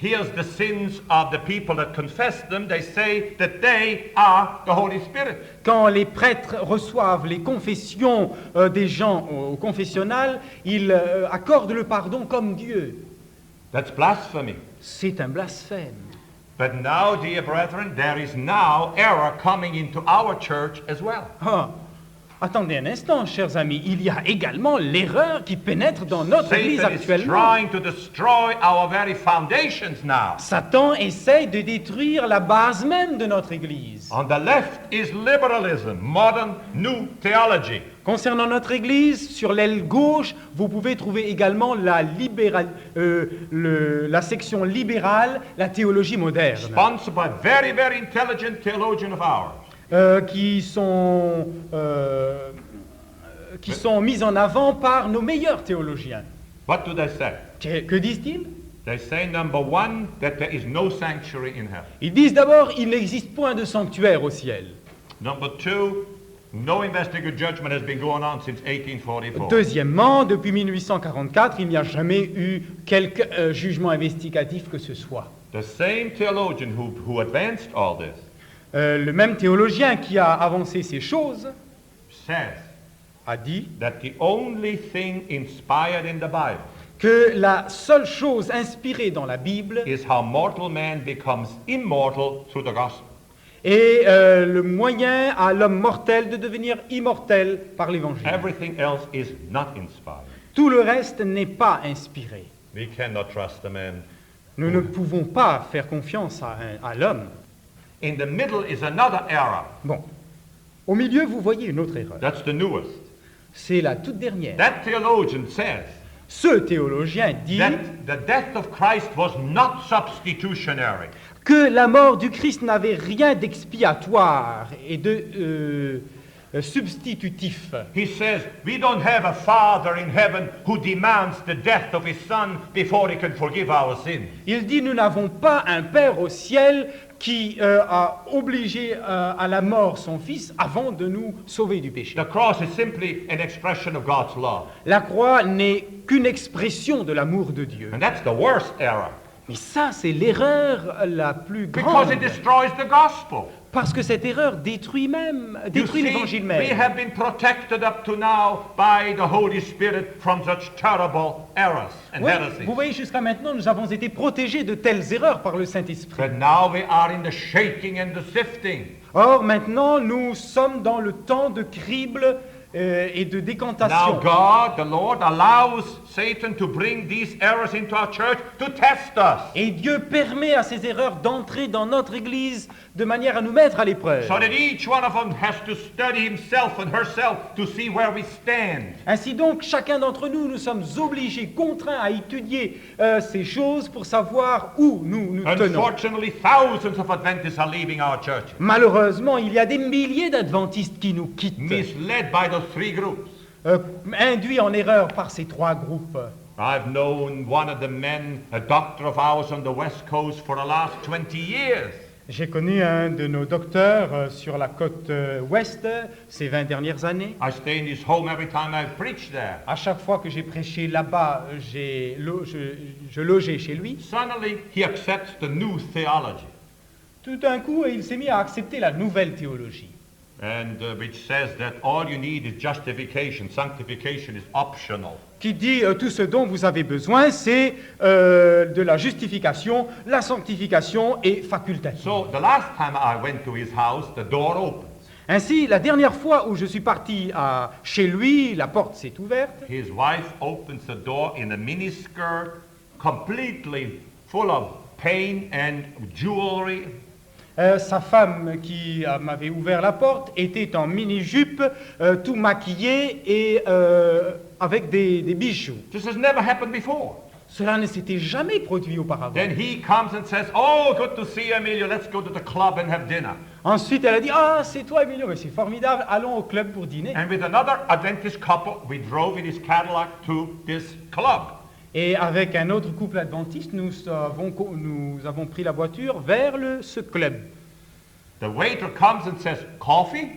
hears the sins of the people that confess them, they say that they are the Holy Spirit. Quand les prêtres reçoivent les confessions des gens au confessionnal, ils accordent le pardon comme Dieu. That's blasphemy. C'est un blasphème. But now, dear brethren, there is now error coming into our church as well. Ah, attendez un instant, chers amis, il y a également l'erreur qui pénètre dans notre Église Satan is actuellement. trying to destroy our very foundations now. Satan essaye de détruire la base même de notre Église. On the left is liberalism, modern new theology. Concernant notre Église, sur l'aile gauche, vous pouvez trouver également la section libérale, la théologie moderne, sponsored by very, very intelligent theologian of ours. qui sont mises en avant par nos meilleurs théologiens. What do they say? Que disent-ils? They say, number one, that there is no sanctuary in heaven. Ils disent d'abord, il n'existe point de sanctuaire au ciel. Number two, no investigative judgment has been going on since 1844. Deuxièmement, depuis 1844, il n'y a jamais eu quelque jugement investigatif que ce soit. The same theologian who advanced all this Le même théologien qui a avancé ces choses says a dit that the only thing inspired in the Bible que la seule chose inspirée dans la Bible is how mortal man becomes immortal through the gospel. est le moyen à l'homme mortel de devenir immortel par l'Évangile. Everything else is not inspired. Tout le reste n'est pas inspiré. We cannot trust the man. Nous ne pouvons pas faire confiance à l'homme. In the middle is another error. Bon. Au milieu, vous voyez une autre erreur. That's the newest. C'est la toute dernière. That theologian says Ce théologien dit that the death of Christ was not substitutionary. que la mort du Christ n'avait rien d'expiatoire et de substitutif. He says, we don't have a Father in heaven who demands the death of his Son before he can forgive our sins. Il dit, nous n'avons pas un Père au ciel qui a obligé à la mort son Fils avant de nous sauver du péché. The cross is simply an expression of God's love. La croix n'est qu'une expression de l'amour de Dieu. And that's the worst error. Mais ça, c'est l'erreur la plus Because grande. it destroys the gospel. Parce que cette erreur détruit You see, l'évangile we même. have been protected up to now by the Holy Spirit from such terrible errors and Oui, heresies. vous voyez, jusqu'à maintenant, nous avons été protégés de telles erreurs par le Saint-Esprit. But now we are in the shaking and the sifting. Or, maintenant, nous sommes dans le temps de crible et de Now décantation. God, the Lord, allows Satan to bring these errors into our church to test us. Et Dieu permet à ces erreurs d'entrer dans notre Église de manière à nous mettre à l'épreuve. So that each one of them has to study himself and herself to see where we stand. Ainsi donc, chacun d'entre nous, nous sommes obligés, contraints à étudier ces choses pour savoir où nous tenons. Unfortunately, thousands of Adventists are leaving our church, Malheureusement, il y a des milliers d'adventistes qui nous quittent, misled by those three groups. induits en erreur par ces trois groupes. I've known one of the men, a doctor of ours on the West Coast, for the last 20 years. J'ai connu un de nos docteurs sur la côte ouest ces 20 dernières années. I stay in his home every time I preach there. À chaque fois que j'ai prêché là-bas, je logeais chez lui. Suddenly, he accepts the new theology, Tout d'un coup, il s'est mis à accepter la nouvelle théologie, and which says that all you need is justification. Sanctification is optional. qui dit tout ce dont vous avez besoin, c'est de la justification, la sanctification est facultative. So the last time I went to his house, the door opens. Ainsi, la dernière fois où je suis parti chez lui, la porte s'est ouverte. His wife opens the door in a miniskirt, completely full of paint and jewelry. Sa femme qui m'avait ouvert la porte était en mini-jupe, tout maquillée et avec des bijoux. This has never happened before. Cela ne s'était jamais produit auparavant. Then he comes and says, "Oh, good to see you, Emilio. Let's go to the club and have dinner." Ensuite, elle a dit, ah, c'est toi, Emilio, mais c'est formidable, allons au club pour dîner. And with another Adventist couple, we drove in his Cadillac to this club. Et avec un autre couple adventiste, nous avons pris la voiture vers ce club. The waiter comes and says, "Coffee?"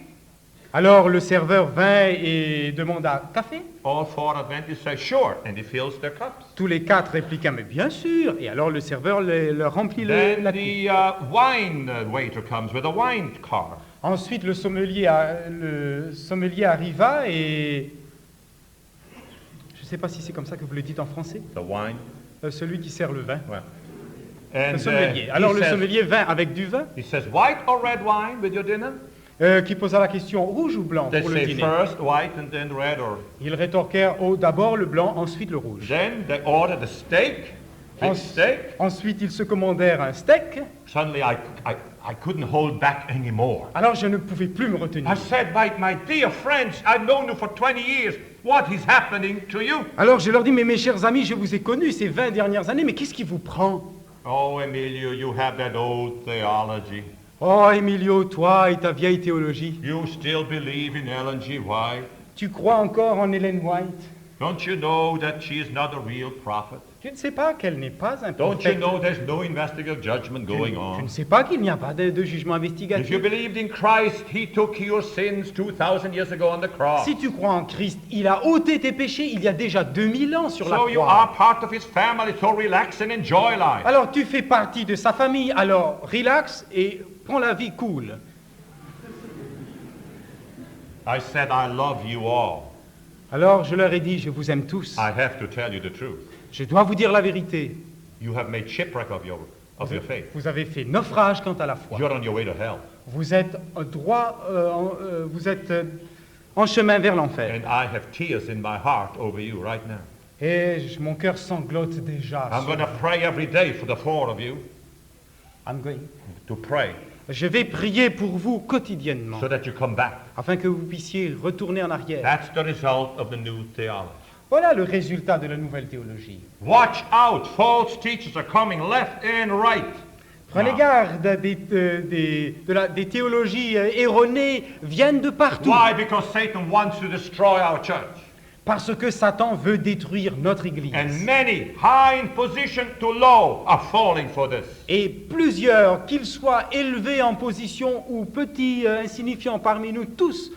Alors le serveur vint et demanda café. All four Adventists say, "Sure," and he fills their cups. Tous les quatre répliquaient, mais bien sûr. Et alors le serveur leur remplit Then la coupe. the wine waiter comes with a wine cart. Ensuite, le sommelier arriva et... Je ne sais pas si c'est comme ça que vous le dites en français. The wine. Celui qui sert le vin. Well, Le and sommelier. Alors le sommelier vint avec du vin, he says, "White or red wine with your dinner?" qui posa la question rouge ou blanc They pour le say dîner. first white and then red, or Ils rétorquèrent d'abord le blanc, ensuite le rouge. then they order the steak big steak. Ensuite, ils se commandèrent un steak. Suddenly, I couldn't hold back anymore. Alors, je ne pouvais plus me retenir. I said, my dear friends, I've known you for 20 years. What is happening to you? Alors, je leur dis, mais mes chers amis, je vous ai connus ces 20 dernières années, mais qu'est-ce qui vous prend? Oh, Emilio, you have that old theology. Oh, Emilio, toi et ta vieille théologie. You still believe in Ellen G. White. Tu crois encore en Ellen White? Don't you know that she is not a real prophet? Tu ne sais pas qu'elle n'est pas un Don't you prophète. know there's no investigative judgment going Tu on? ne sais pas qu'il n'y a pas de jugement If you investigatif. believed in Christ, He took your sins 2,000 years ago on the cross. Si tu crois en Christ, il a ôté tes péchés il y a déjà 2000 ans sur la So you croix. are part of His family, so relax and enjoy life. Alors tu fais partie de sa famille, alors relax et prends la vie cool. I said, I love you all. Alors je leur ai dit, je vous aime tous. I have to tell you the truth. Je dois vous dire la vérité. You have made shipwreck of your faith. Vous avez fait naufrage quant à la foi. You're on your way to hell. Vous êtes en chemin vers l'enfer. And I have tears in my heart over you right now. Et mon cœur sanglote déjà. I'm going to pray every day for the four of you I'm going. to pray Je vais prier pour vous quotidiennement, so that you come back. afin que vous puissiez retourner en arrière. That's the result of the new theology. Voilà le résultat de la nouvelle théologie. Watch out, false teachers are coming left and right. Prenez Now, garde, des théologies erronées viennent de partout. why? Because Satan wants to destroy our church. Parce que Satan veut détruire notre Église. And many, high in position to low, are falling for this. Et plusieurs, qu'ils soient élevés en position ou petits, insignifiants parmi nous tous,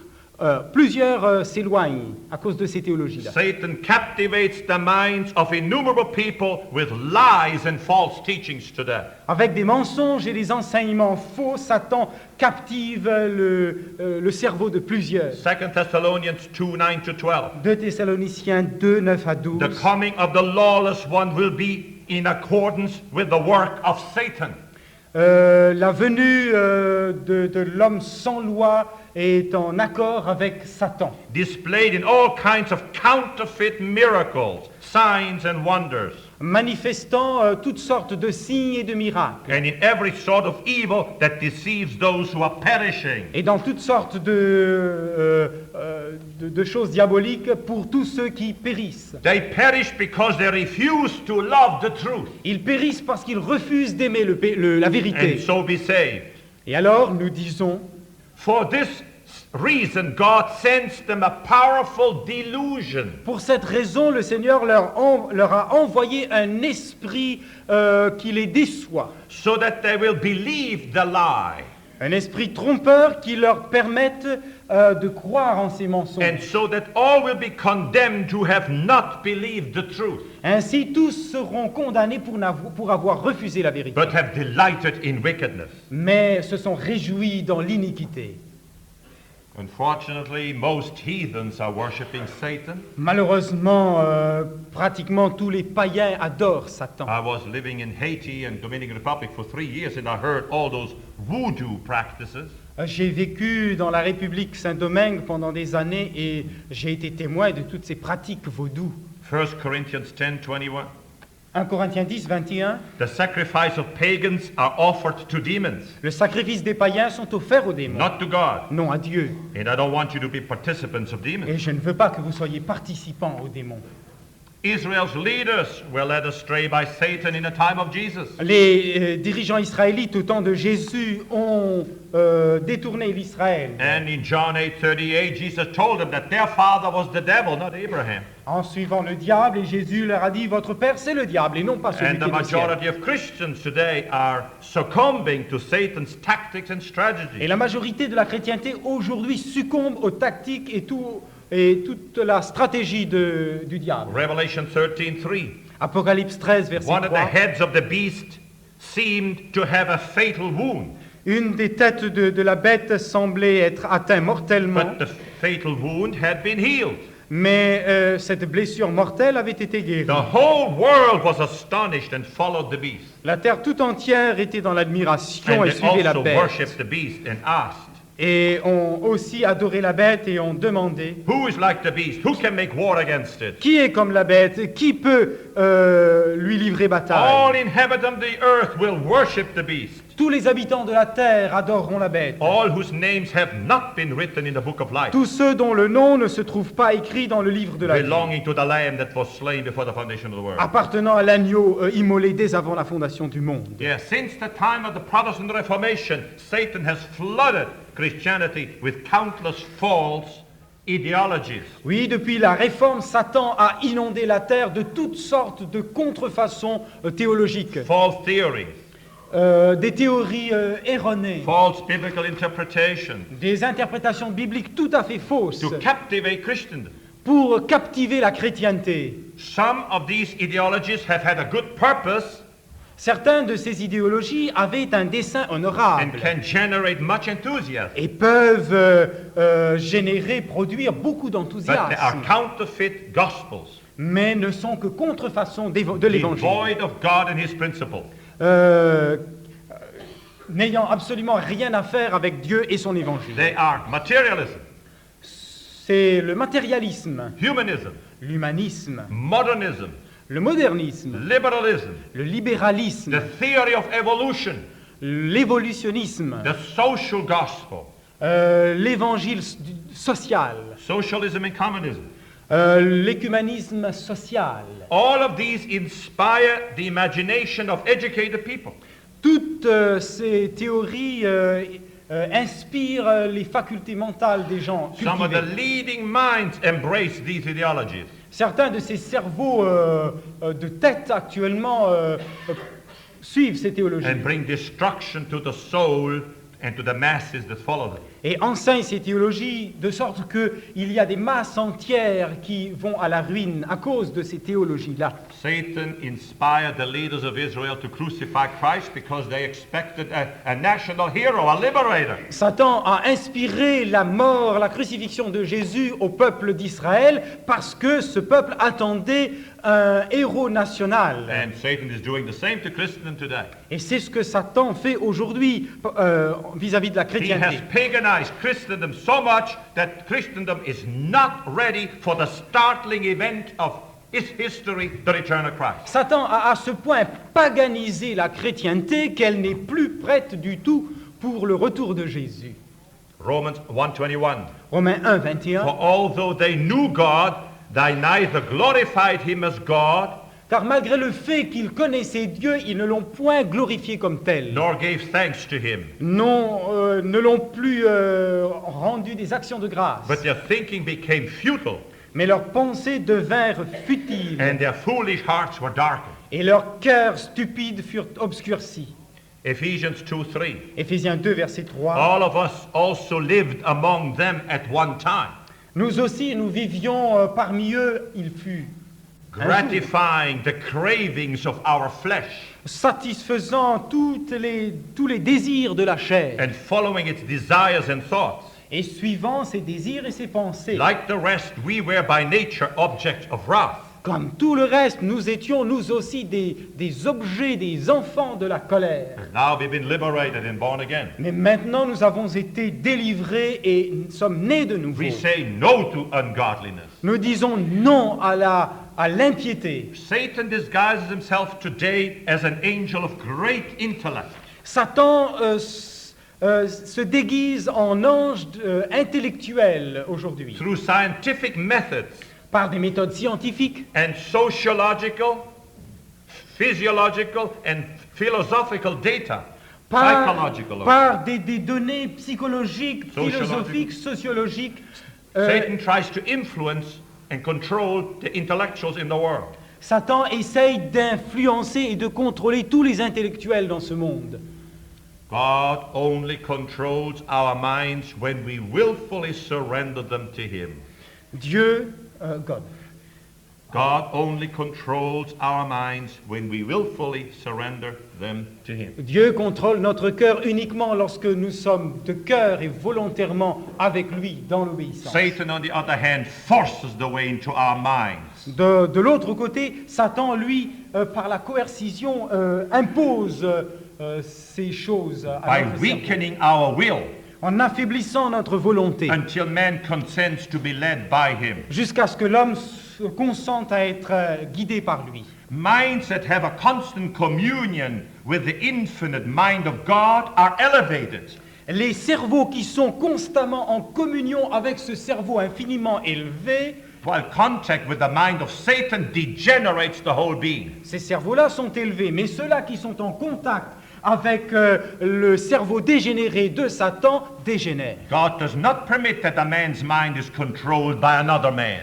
plusieurs s'éloignent à cause de ces théologies-là. Satan captivates the minds of innumerable people with lies and false teachings today. Avec des mensonges et des enseignements faux, Satan captive le cerveau de plusieurs. 2 Thessalonians 2, 9 to 12. 2 Thessaloniciens 2, 9 à 12. The coming of the lawless one will be in accordance with the work of Satan. La venue de l'homme sans loi est en accord avec Satan, Displayed in all kinds of counterfeit miracles, signs and wonders, manifestant toutes sortes de signes et de miracles, and in every sort of evil that deceives those who are perishing. et dans toutes sortes de choses diaboliques pour tous ceux qui périssent. They perish because they refuse to love the truth Ils périssent parce qu'ils refusent d'aimer la and vérité. so be saved. Et alors, nous disons, For this reason, God sends them a powerful delusion. pour cette raison, le Seigneur leur a envoyé un esprit qui les déçoit. So that they will believe the lie, Un esprit trompeur qui leur permette de croire en ces mensonges. and so that all will be condemned who have not believed the truth, Ainsi, tous seront condamnés pour avoir refusé la vérité, but have delighted in wickedness. mais se sont réjouis dans l'iniquité. Unfortunately, most heathens are worshiping Satan. Malheureusement, pratiquement tous les païens adorent Satan. I was living in Haiti and Dominican Republic for 3 years, and I heard all those voodoo practices. J'ai vécu dans la République Saint-Domingue pendant des années et j'ai été témoin de toutes ces pratiques vaudou. 1 Corinthians 10:21. 1 Corinthiens 10, 21. The sacrifice of pagans are offered to demons, Le sacrifice des païens sont offerts aux démons, not to God. non à Dieu. And I don't want you to be participants of demons. Et je ne veux pas que vous soyez participants aux démons. Israel's leaders were led astray by Satan in the time of Jesus. Les dirigeants israélites au temps de Jésus ont détourné l'Israël. And in John 8:38, Jesus told them that their father was the devil, not Abraham. En suivant le diable, et Jésus leur a dit, votre père c'est le diable et non pas celui And qui the est au ciel. majority of Christians today are succumbing to Satan's tactics and Et strategies. la majorité de la chrétienté aujourd'hui succombe aux tactiques et toute la stratégie du diable. Revelation 13:3. Apocalypse 13, verset One of the 3. heads of the beast seemed to have a fatal wound, Une des têtes de la bête semblait être atteinte mortellement, but the fatal wound had been healed. mais cette blessure mortelle avait été guérie. The whole world was astonished and followed the beast. La terre tout entière était dans l'admiration And et they suivait la also bête. worshipped the beast and asked, et ont aussi adoré la bête et ont demandé Who is like the beast? Who can make war against it? qui est comme la bête, qui peut lui livrer bataille. All inhabitants of the earth will worship the beast. Tous les habitants de la terre adoreront la bête. All whose names have not been written in the book of life, Tous ceux dont le nom ne se trouve pas écrit dans le livre de la vie, belonging to the Lamb that was slain before the foundation of the world. appartenant à l'agneau immolé dès avant la fondation du monde. Yes, since the time of the Protestant Reformation, Satan has flooded Christianity with countless false ideologies. Oui, depuis la Réforme, Satan a inondé la terre de toutes sortes de contrefaçons théologiques, False theories, des théories erronées, false biblical interpretation, des interprétations bibliques tout à fait fausses to captivate Christendom. pour captiver la chrétienté. Some of these ideologies have had a good purpose Certaines de ces idéologies avaient un dessein and honorable can generate much enthusiasm, et peuvent produire beaucoup but they are d'enthousiasme, counterfeit gospels, mais ne sont que contrefaçons de l'évangile, devoid of God and His principle. n'ayant absolument rien à faire avec Dieu et son évangile. They are materialism, C'est le matérialisme, humanism, l'humanisme, modernism, le modernisme, liberalism, le libéralisme, the theory of evolution, l'évolutionnisme, the social gospel, l'évangile social, socialism and communism. l'écuménisme social. All of these inspire the imagination of educated people. Toutes ces théories inspirent les facultés mentales des gens Some of the cultivés. leading minds embrace these ideologies. Certains de ces cerveaux de tête actuellement suivent ces théologies And bring destruction to the soul and to the masses that follow them. et enseignent ces théologies de sorte qu'il y a des masses entières qui vont à la ruine à cause de ces théologies-là. Satan inspired the leaders of Israel to crucify Christ because they expected a national hero, a liberator. Satan a inspiré la mort, la crucifixion de Jésus au peuple d'Israël parce que ce peuple attendait un héros national. And Satan is doing the same to Christendom today. Et c'est ce que Satan fait aujourd'hui vis-à-vis de la He has chrétienté. paganized Christendom so much that Christendom is not ready for the startling event of its history, the return of Christ. Satan a à ce point paganisé la chrétienté qu'elle n'est plus prête du tout pour le retour de Jésus. Romans 1:21. Romains 1, 21. For although they knew God, they neither glorified him as God, Car malgré le fait qu'ils connaissaient Dieu, ils ne l'ont point glorifié comme tel. nor gave thanks to him. Non, ne l'ont plus rendu des actions de grâce. But their thinking became futile, Mais leurs pensées devinrent futiles and their foolish hearts were darkened. et leurs cœurs stupides furent obscurcis. Ephesians 2:3. Éphésiens 2, verset 3. All of us also lived among them at one time, Nous aussi, nous vivions parmi eux, il fut gratifying the cravings of our flesh satisfaisant tous les désirs de la chair and following its desires and thoughts. et suivant ses désirs et ses pensées. Like the rest, we were by nature objects of wrath. Comme tout le reste, nous étions nous aussi des objets, des enfants de la colère. Now we've been liberated and born again. Mais maintenant, nous avons été délivrés et sommes nés de nouveau. We say no to ungodliness. Nous disons non à l'impiété. Satan disguises himself today as an angel of great intellect. Satan se déguise en ange intellectuel aujourd'hui Through scientific methods par des méthodes scientifiques and sociological, physiological, and philosophical data, psychological. par des données psychologiques, Sociological. philosophiques, sociologiques. Satan tries to influence and control the intellectuals in the world. Satan essaye d'influencer et de contrôler tous les intellectuels dans ce monde. God only controls our minds when we willfully surrender them to Him. God only controls our minds when we willfully surrender them to Him. Dieu contrôle notre cœur uniquement lorsque nous sommes de cœur et volontairement avec lui dans l'obéissance. Satan, on the other hand, forces the way into our minds. De l'autre côté, Satan, lui, par la coercition, impose ces choses à By notre cerveau. weakening our will, en affaiblissant notre volonté, until man consents to be led by him. jusqu'à ce que l'homme se consente à être guidé par lui. Minds that have a constant communion with the infinite mind of God are elevated. Les cerveaux qui sont constamment en communion avec ce cerveau infiniment élevé, While contact with the mind of Satan degenerates the whole being. ces cerveaux-là sont élevés, mais ceux-là qui sont en contact avec le cerveau dégénéré de Satan dégénèrent. God does not permit that a man's mind is controlled by another man.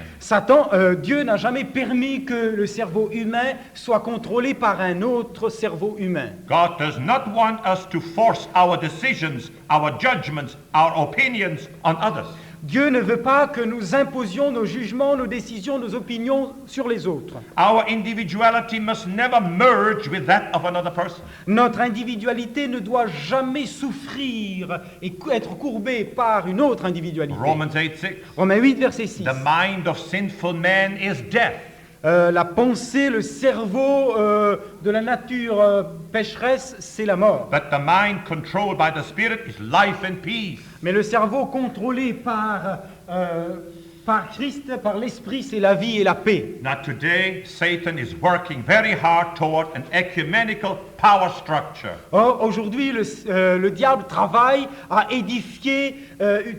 Dieu n'a jamais permis que le cerveau humain soit contrôlé par un autre cerveau humain. God does not want us to force our decisions, our judgments, our opinions on others. Dieu ne veut pas que nous imposions nos jugements, nos décisions, nos opinions sur les autres. Our individuality must never merge with that of another person. Notre individualité ne doit jamais souffrir et être courbée par une autre individualité. Romans 8:6. Romains 8, verset 6. The mind of sinful man is death. La pensée, le cerveau de la nature pécheresse, c'est la mort. But the mind controlled by the Spirit is life and peace. Mais le cerveau contrôlé par Christ, par l'Esprit, c'est la vie et la paix. Now today, Satan is working very hard toward an ecumenical power structure. Or, aujourd'hui, le diable travaille à édifier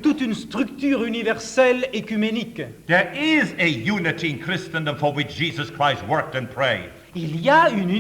toute une structure universelle écuménique. There is a unity in Christendom for which Jesus Christ worked and prayed. Il y a une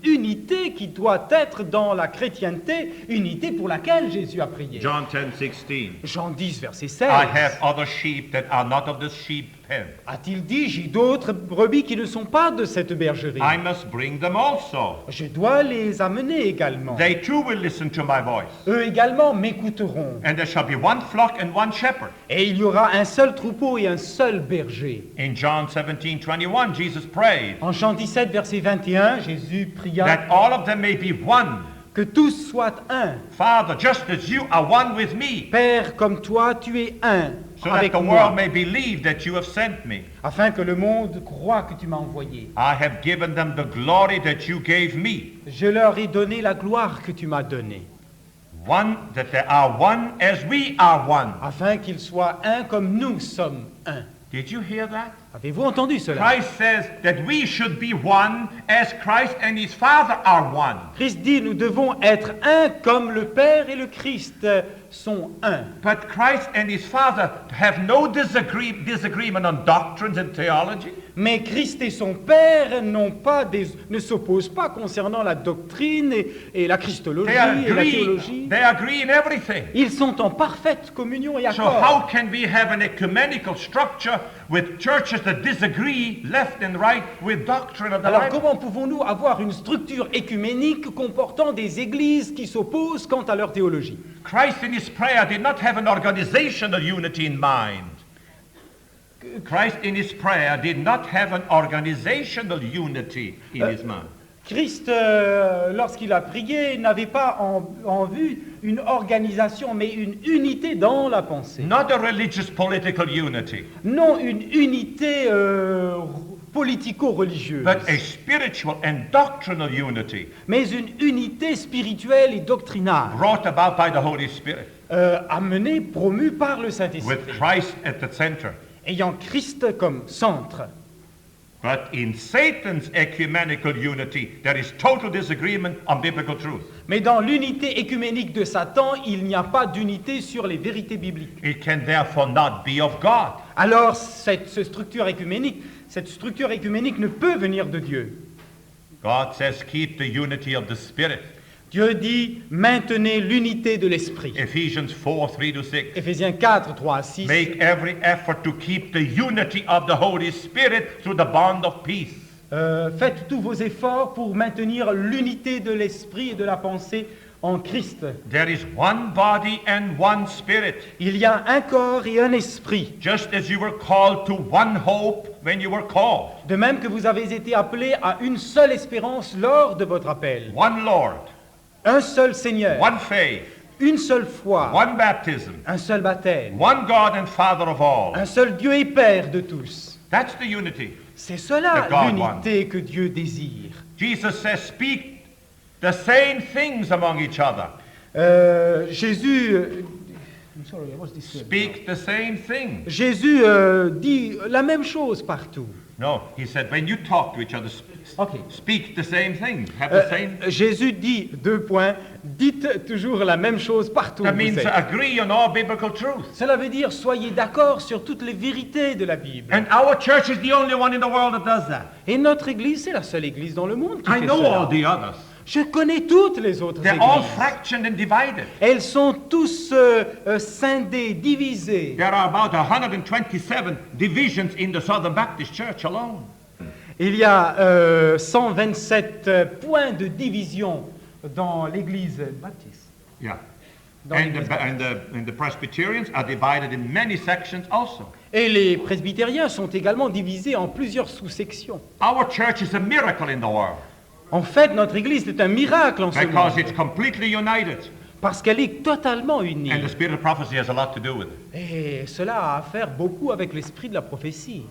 unité qui doit être dans la chrétienté, unité pour laquelle Jésus a prié. John 10:16. Jean 10, verset 16. I have other sheep that are not of the sheep pen. A-t-il dit, j'ai d'autres brebis qui ne sont pas de cette bergerie. I must bring them also. Je dois les amener également. They too will listen to my voice. Eux également m'écouteront. And there shall be one flock and one shepherd. Et il y aura un seul troupeau et un seul berger. In John 17:21, Jesus prayed En Jean 17, verset 21, Jésus pria that all of them may be one. que tous soient un. Father, just as you are one with me, Père, comme toi, tu es un so that avec the moi, world may believe that you have sent me. afin que le monde croie que tu m'as envoyé. I have given them the glory that you gave me. Je leur ai donné la gloire que tu m'as donnée, One, that they are one as we are one. afin qu'ils soient un comme nous sommes un. Did you hear that? Avez-vous entendu cela? Christ says that we should be one as Christ and his Father are one. Christ dit, nous devons être un comme le Père et le Christ sont un. But Christ and his Father have no disagreement on doctrines and theology. Mais Christ et son Père ne s'opposent pas concernant la doctrine et la christologie et la théologie. They agree in everything. Ils sont en parfaite communion et So accord. how can we have an ecumenical structure with churches that disagree left and right with doctrine of the Alors Bible? comment pouvons-nous avoir une structure écuménique comportant des églises qui s'opposent quant à leur théologie? Christ in his prayer did not have an organizational unity in mind. Christ in his prayer did not have an organizational unity in his mind. Christ, lorsqu'il a prié, n'avait pas en vue une organisation, mais une unité dans la pensée. Not a religious political unity, Non une unité politico-religieuse, but a spiritual and doctrinal unity mais une unité spirituelle et doctrinale, brought about by the Holy Spirit, amenée, promue par le with Saint-Esprit, Christ at the center. ayant Christ comme centre. But in Satan's ecumenical unity, there is total disagreement on biblical truth. Mais dans l'unité écuménique de Satan, il n'y a pas d'unité sur les vérités bibliques. It can therefore not be of God. Alors cette structure écuménique ne peut venir de Dieu. God says, keep the unity of the Spirit. Dieu dit, maintenez l'unité de l'esprit. Ephesians 4:3-6. Éphésiens 4, 3 à 6. Make every effort to keep the unity of the Holy Spirit through the bond of peace. Faites tous vos efforts pour maintenir l'unité de l'esprit et de la pensée en Christ. There is one body and one spirit. Il y a un corps et un esprit. Just as you were called to one hope when you were called. De même que vous avez été appelés à une seule espérance lors de votre appel. One Lord. Un seul Seigneur. One faith. Une seule foi. One baptism. Un seul baptême. One God and Father of all. Un seul Dieu et Père de tous. That's the unity. C'est cela The God l'unité que Dieu désire. Jesus says, speak the same things among each other. Jésus I'm sorry, I was disturbed. Speak the same thing. Jésus dit la même chose partout. No, he said, when you talk to each other, Ok. speak the same thing. Have the same. Jésus dit, 2 points, dites toujours la même chose partout où That vous means êtes. agree on all biblical truth. Cela veut dire, soyez d'accord sur toutes les vérités de la Bible. And our church is the only one in the world that does that. Et notre église, c'est la seule église dans le monde qui I fait know cela. all the others. Je connais toutes les autres They're all églises. fractioned and divided. Elles sont tous scindées, divisées. There are about 127 divisions in the Southern Baptist Church alone. Il y a 127 points de division dans l'église baptiste. Yeah. Dans And l'église baptiste. the Presbyterians are divided in many sections also. Et les presbytériens sont également divisés en plusieurs sous-sections. Our church is a miracle in the world En fait, notre église est un miracle en ce because monde, it's completely united. parce qu'elle est totalement unie. And the spirit of prophecy has a lot to do with it. Et cela a à faire beaucoup avec l'esprit de la prophétie.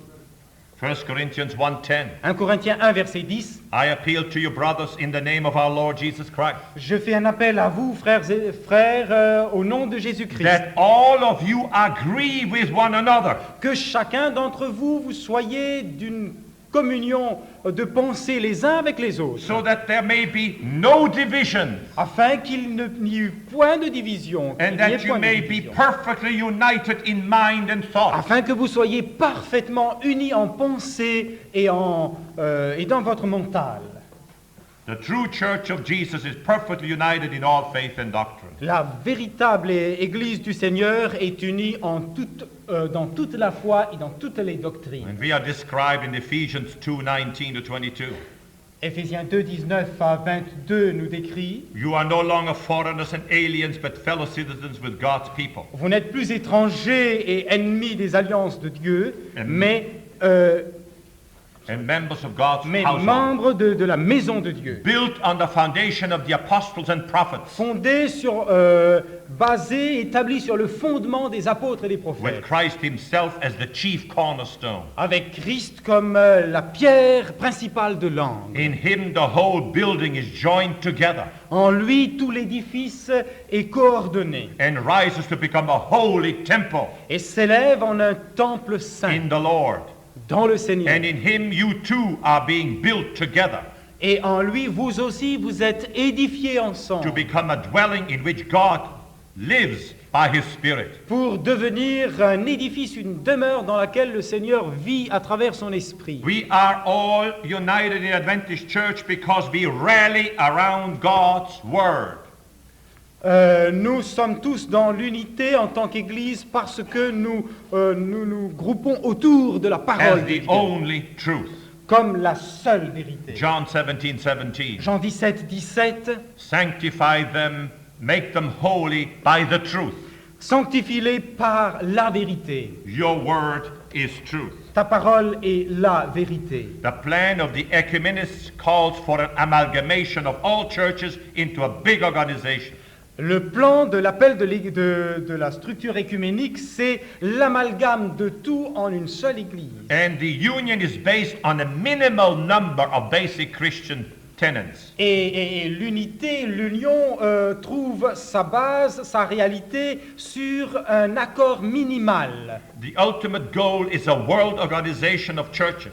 1 Corinthians 1:10. 1 Corinthiens 1, verset 10. I appeal to you, brothers, in the name of our Lord Jesus Christ, Je fais un appel à vous, frères, au nom de Jésus-Christ, that all of you agree with one another, que chacun d'entre vous, vous soyez d'une communion de pensée les uns avec les autres, so that there may be no division, afin qu'il n'y eût point de division, qu'il and n'y ait that you point de may be division. perfectly united in mind and thought. Afin que vous soyez parfaitement unis en pensée et dans votre mental. The true church of Jesus is perfectly united in all faith and doctrine. La véritable Église du Seigneur est unie dans toute la foi et dans toutes les doctrines. And we are described in Ephesians 2:19 to 22. Éphésiens 2, 19 à 22 nous décrit: You are no longer foreigners and aliens, but fellow citizens with God's people. vous n'êtes plus étrangers et ennemis des alliances de Dieu, mais And members of God's household, membres de la maison de Dieu, built on the foundation of the apostles and prophets, fondés basés, établis sur le fondement des apôtres et des with prophètes, Christ himself as the chief cornerstone. avec Christ comme la pierre principale de l'angle. In him the whole building is joined together En lui, tout l'édifice est coordonné and rises to become a holy temple et s'élève en un temple saint in the Lord. dans le Seigneur. And in him you too are being built together Et en lui, vous aussi, vous êtes édifiés to ensemble become a dwelling in which God lives by his Spirit. pour devenir un édifice, une demeure dans laquelle le Seigneur vit à travers son esprit. We are all united in Adventist Church because we rally around God's Word. Nous sommes tous dans l'unité en tant qu'Église parce que nous groupons autour de la parole As de the Dieu only truth. comme la seule vérité. John 17:17. Jean 17, 17. Sanctify them, make them holy by the truth. Sanctifie-les par la vérité. Your word is truth. Ta parole est la vérité. The plan of the ecumenists calls for an amalgamation of all churches into a big organization. Le plan de l'appel de la structure écuménique, c'est l'amalgame de tout en une seule Église. And the union is based on a minimal number of basic Christian tenets. Et l'unité, l'union trouve sa base, sa réalité sur un accord minimal. The ultimate goal is a world organization of churches.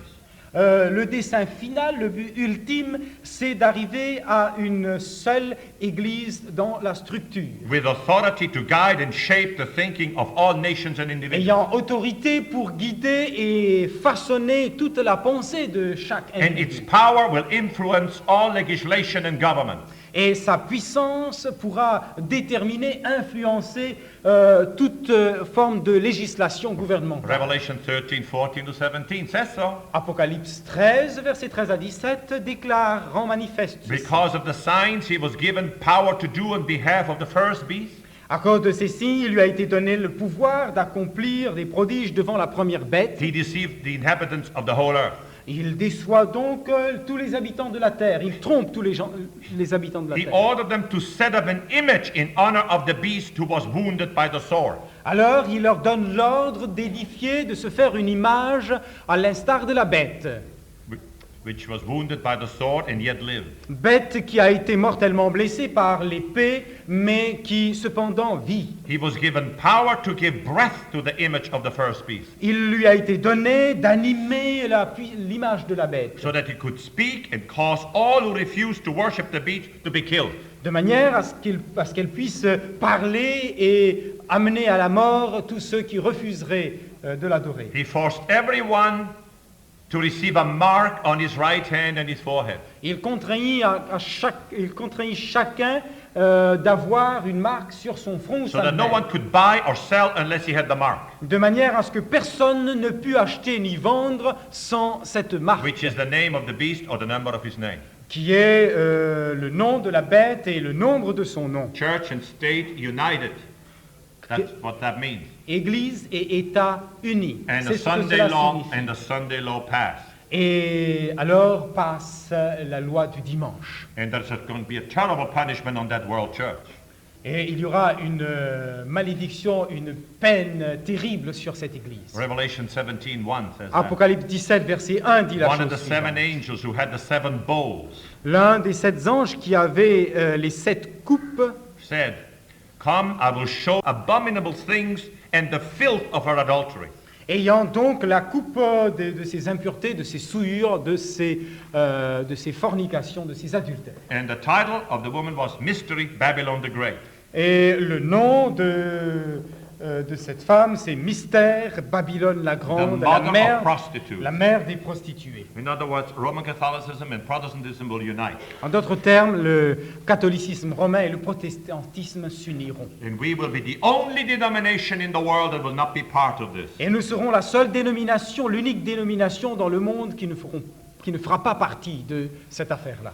Le dessein final, le but ultime, c'est d'arriver à une seule Église dans la structure, With authority to guide and shape the thinking of all nations and individuals. ayant autorité pour guider et façonner toute la pensée de chaque And its individu. power will influence all legislation and government. Et sa puissance pourra déterminer, influencer toute forme de législation gouvernementale. Revelation 13:14 to 17 says so. Apocalypse 13, versets 13 à 17, déclare, rend manifeste ceci. Because of the signs he was given power to do on behalf of the first beast, À cause de ces signes, il lui a été donné le pouvoir d'accomplir des prodiges devant la première bête. he deceived the inhabitants of the whole earth. Il déçoit donc tous les habitants de la terre. Il trompe tous les habitants de la He terre. ordered them to set up an image in honor of the beast who was wounded by the sword. Alors il leur donne l'ordre d'édifier, de se faire une image à l'instar de la bête. which was wounded by the sword and yet lived. Bête qui a été mortellement blessé par l'épée, mais qui cependant vit. He was given power to give breath to the image of the first beast, Il lui a été donné d'animer l'image de la bête, so that he could speak and cause all who refused to worship the beast to be killed. de manière à ce qu'elle puisse parler et amener à la mort tous ceux qui refuseraient de l'adorer. He forced everyone to receive a mark on his right hand and his forehead. Il contraignit chacun d'avoir une marque sur son front ou So sa that no main, one could buy or sell unless he had the mark, de manière à ce que personne ne pût acheter ni vendre sans cette marque, which is the name of the beast or the number of his name. qui est le nom de la bête et le nombre de son nom. Church and state united. That's what that means. Église et État unis. And C'est the ce que Sunday cela law signifie. and the Sunday law passed. Et alors passe la loi du dimanche. And there's going to be a terrible punishment on that world church. Et il y aura une malédiction, une peine terrible sur cette église. Revelation 17:1 says that. Apocalypse 17, verset 1 dit la One of the chose seven suivante. angels who had the seven bowls L'un des 7 anges qui avait les 7 coupes said, "Come, I will show abominable things and the filth of her adultery." ayant donc la coupe de ses impuretés, de ses souillures, de ses fornications, de ses adultères. And the title of the woman was Mystery Babylon the Great. Et le nom de cette femme, c'est Mystère, Babylone la The Grande, mother of prostitutes. la mère des prostituées. In other words, Roman Catholicism and Protestantism will unite. En d'autres termes, le catholicisme romain et le protestantisme s'uniront. And we will be the only denomination in the world that will not be part of this. Et nous serons la seule dénomination, l'unique dénomination dans le monde qui ne fera pas partie de cette affaire-là.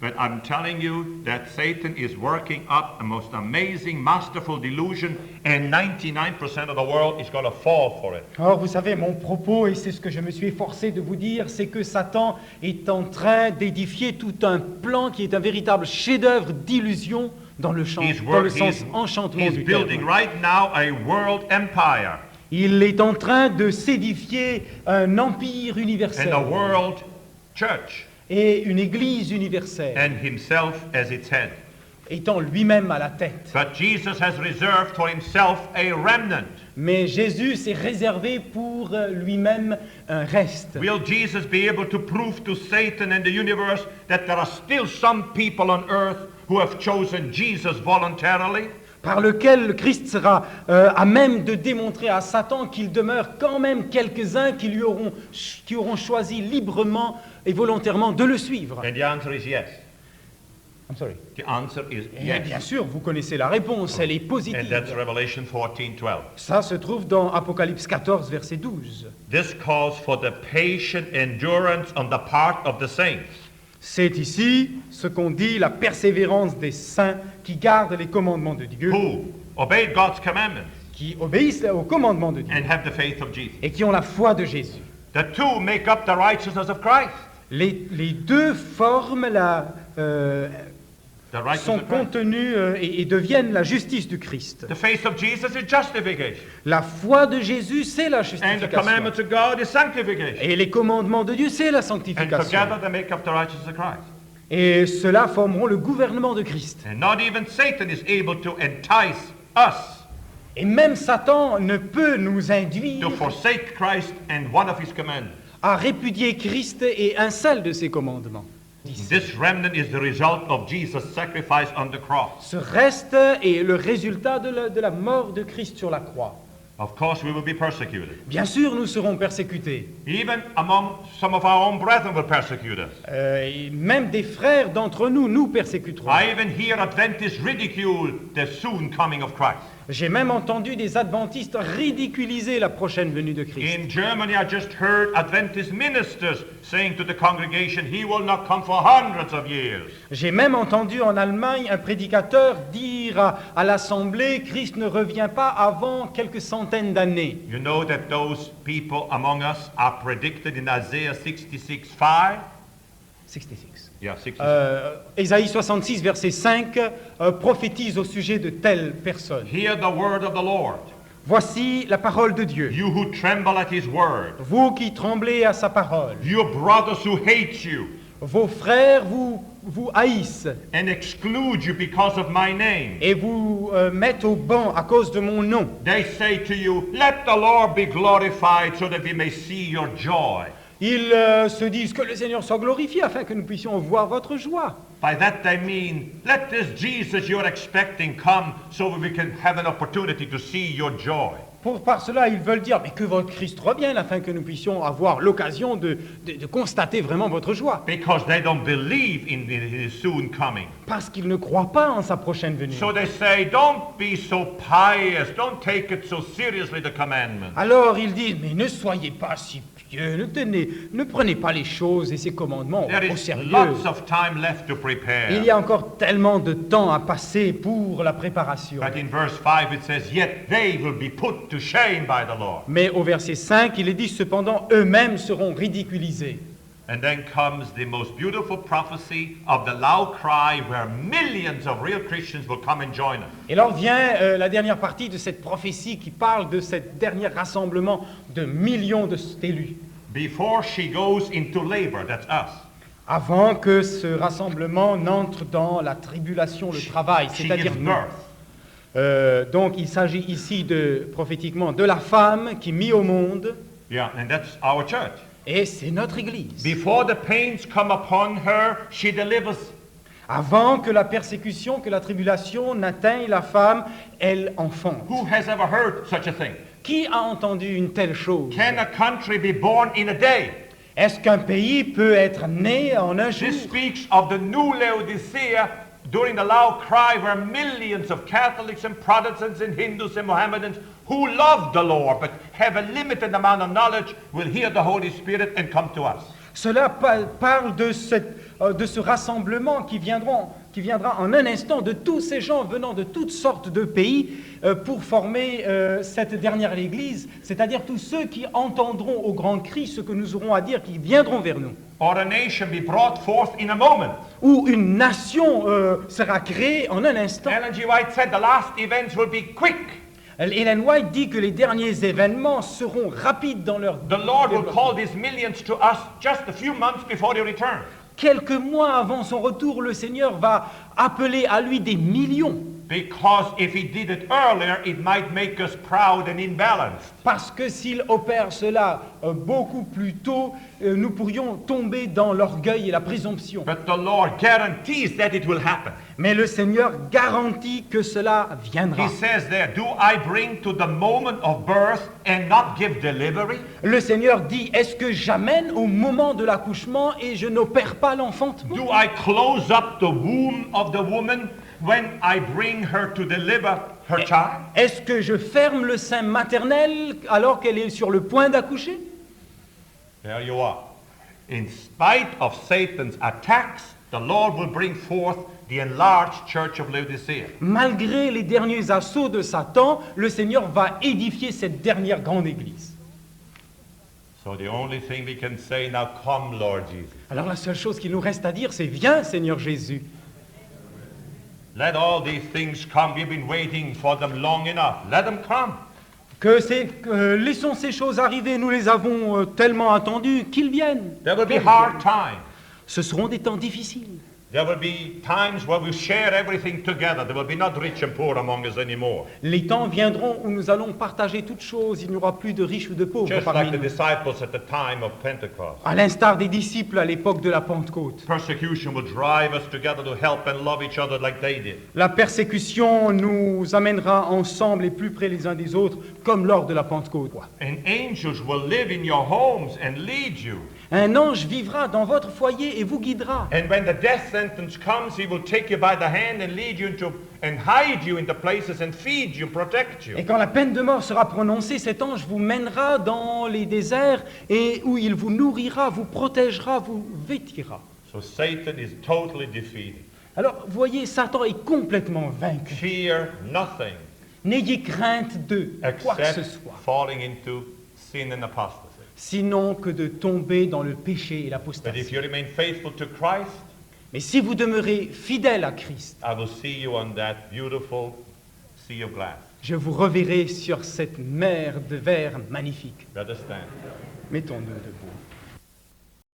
But I'm telling you that Satan is working up a most amazing, masterful delusion, and 99% of the world is going to fall for it. Or, vous savez, mon propos, et c'est ce que je me suis efforcé de vous dire, c'est que Satan est en train d'édifier tout un plan qui est un véritable chef-d'œuvre d'illusion dans le sens enchantement He's du terme. building right now a world empire Il est en train de s'édifier un empire and universel a world church, et une église universelle, and himself as its head. étant lui-même à la tête. But Jesus has reserved for himself a remnant. Mais Jésus s'est réservé pour lui-même un reste. Will Jesus be able to prove to Satan and the universe that there are still some people on earth who have chosen Jesus voluntarily? Par lequel le Christ sera à même de démontrer à Satan qu'il demeure quand même quelques-uns qui auront choisi librement et volontairement de le suivre. And the answer is yes. I'm sorry. The answer is Et yes. bien sûr, vous connaissez la réponse, elle est And positive. that's Revelation 14:12. Ça se trouve dans Apocalypse 14, verset 12. This calls for the patient endurance on the part of the saints. C'est ici ce qu'on dit, la persévérance des saints qui gardent les commandements de Dieu, Who obeyed God's commandments qui obéissent aux commandements de Dieu and have the faith of Jesus. et qui ont la foi de Jésus. The two make up the righteousness of Christ. Les deux forment The righteousness sont of Christ. contenus et deviennent la justice du Christ. The faith of Jesus is justification. La foi de Jésus, c'est la And the justification. commandments of God is sanctification. Et les commandements de Dieu, c'est la And sanctification. together they make up the righteousness of Christ. Et ceux-là formeront le gouvernement de Christ. And not even Satan is able to entice us Et même Satan ne peut nous to induire forsake Christ and one of his commandments. à répudier Christ et un seul de ses commandements. This remnant is the result of Jesus' sacrifice on the cross. Ce reste est le résultat de la mort de Christ sur la croix. Of course, we will be persecuted. Bien sûr, nous serons persécutés. Even among some of our own brethren will persecute us. Et même des frères d'entre nous, nous persécuteront. I even hear Adventists ridicule the soon coming of Christ. J'ai même entendu des adventistes ridiculiser la prochaine venue de Christ. In Germany, I just heard Adventist ministers saying to the congregation, he will not come for hundreds of years. J'ai même entendu en Allemagne un prédicateur dire à l'Assemblée, Christ ne revient pas avant quelques centaines d'années. You know that those people among us are predicted in Isaiah 66:5. 66. Yeah, 66. Ésaïe 66, verset 5, prophétise au sujet de telles personnes. Hear the word of the Lord. Voici la parole de Dieu. You who tremble at his word. Vous qui tremblez à sa parole, Your brothers who hate you vos frères vous haïssent and exclude you because of my name. et vous mettent au banc à cause de mon nom. They say to you, let the Lord be glorified so that we may see your joy. Ils se disent que le Seigneur soit glorifié afin que nous puissions voir votre joie. By that they mean, let this Jesus you're expecting come so we can have an opportunity to see your joy. Par cela, ils veulent dire mais que votre Christ revienne afin que nous puissions avoir l'occasion de constater vraiment votre joie. Because they don't believe in his soon coming. Parce qu'ils ne croient pas en sa prochaine venue. So they say, don't be so pious, don't take it so seriously, the commandment. Alors ils disent mais ne soyez pas si pieux, ne prenez pas les choses et ses commandements There au is sérieux. lots of time left to Il prepare. y a encore tellement de temps à passer pour la préparation. But in verse 5 it says, yet they will be put to shame by the Lord. Mais au verset 5, il est dit cependant, eux-mêmes seront ridiculisés. And then comes the most beautiful prophecy of the loud cry where millions of real Christians will come and join us. Et alors vient la dernière partie de cette prophétie qui parle de ce dernier rassemblement de millions d'élus. Before she goes into labor, that's us. Avant que ce rassemblement n'entre dans la tribulation, le travail, She c'est-à-dire gives nous. birth. Donc il s'agit ici prophétiquement de la femme qui est mise au monde, Yeah, and that's our church. et c'est notre Église. Before the pains come upon her, she delivers. Avant que la persécution, que la tribulation n'atteigne la femme, elle enfante. Who has ever heard such a thing? Qui a entendu une telle chose? Can a country be born in a day? Est-ce qu'un pays peut être né en un jour? This speaks of the new Laodicea during the loud cry where millions of Catholics and Protestants and Hindus and Mohammedans who love the Lord but have a limited amount of knowledge will hear the Holy Spirit and come to us. Cela parle de ce rassemblement qui viendra en un instant de tous ces gens venant de toutes sortes de pays pour former cette dernière Église, c'est-à-dire tous ceux qui entendront au grand cri ce que nous aurons à dire, qui viendront vers nous. Or a nation be brought forth in a moment. Où une nation sera créée en un instant. Ellen G. White said the last events will be quick. Ellen White dit que les derniers événements seront rapides dans leur The Lord will développement. call these millions to us just a few months before he returns. Quelques mois avant son retour, le Seigneur va appeler à lui des millions. Because if he did it earlier, it might make us proud and imbalanced. Parce que s'il opère cela beaucoup plus tôt, nous pourrions tomber dans l'orgueil et la présomption. But the Lord guarantees that it will happen. Mais le Seigneur garantit que cela viendra. He says there, do I bring to the moment of birth and not give delivery? Le Seigneur dit, est-ce que j'amène au moment de l'accouchement et je n'opère pas l'enfantement? Do I close up the womb of the woman when I bring her to deliver her child? Est-ce que je ferme le sein maternel alors qu'elle est sur le point d'accoucher? There you are. In spite of Satan's attacks, the Lord will bring forth the enlarged church of Laodicea. Malgré les derniers assauts de Satan, le Seigneur va édifier cette dernière grande église. So the only thing we can say now, come, Lord Jesus. Alors la seule chose qu'il nous reste à dire, c'est viens, Seigneur Jésus. Let all these things come. We've been waiting for them long enough. Let them come. Laissons ces choses arriver, nous les avons tellement attendues, qu'ils viennent. There will be hard times. Ce seront des temps difficiles. There will be times where we share everything together. There will be not rich and poor among us anymore. Les temps viendront où nous allons partager toutes choses, il n'y aura plus de riches ou de pauvres Just parmi like the nous. disciples at the time of Pentecost. À l'instar des disciples à l'époque de la Pentecôte. Persecution will drive us together to help and love each other like they did. La persécution nous amènera ensemble et plus près les uns des autres, comme lors de la Pentecôte. And angels will live in your homes and lead you. Un ange vivra dans votre foyer et vous guidera. And when the death sentence comes, he will take you by the hand and lead you into and hide you into places and feed you, protect you. Et quand la peine de mort sera prononcée, cet ange vous mènera dans les déserts et où il vous nourrira, vous protégera, vous vêtira. So Satan is totally defeated. Alors, voyez, Satan est complètement vaincu. Fear nothing N'ayez crainte de quoi que ce except soit, falling into sin and apostasy. sinon que de tomber dans le péché et But if l'apostasie. you remain faithful to Christ, Mais si vous demeurez fidèle à Christ, I will see you on that beautiful sea of glass. Je vous reverrai sur cette mer de verre magnifique. Let us stand. Mettons-nous debout.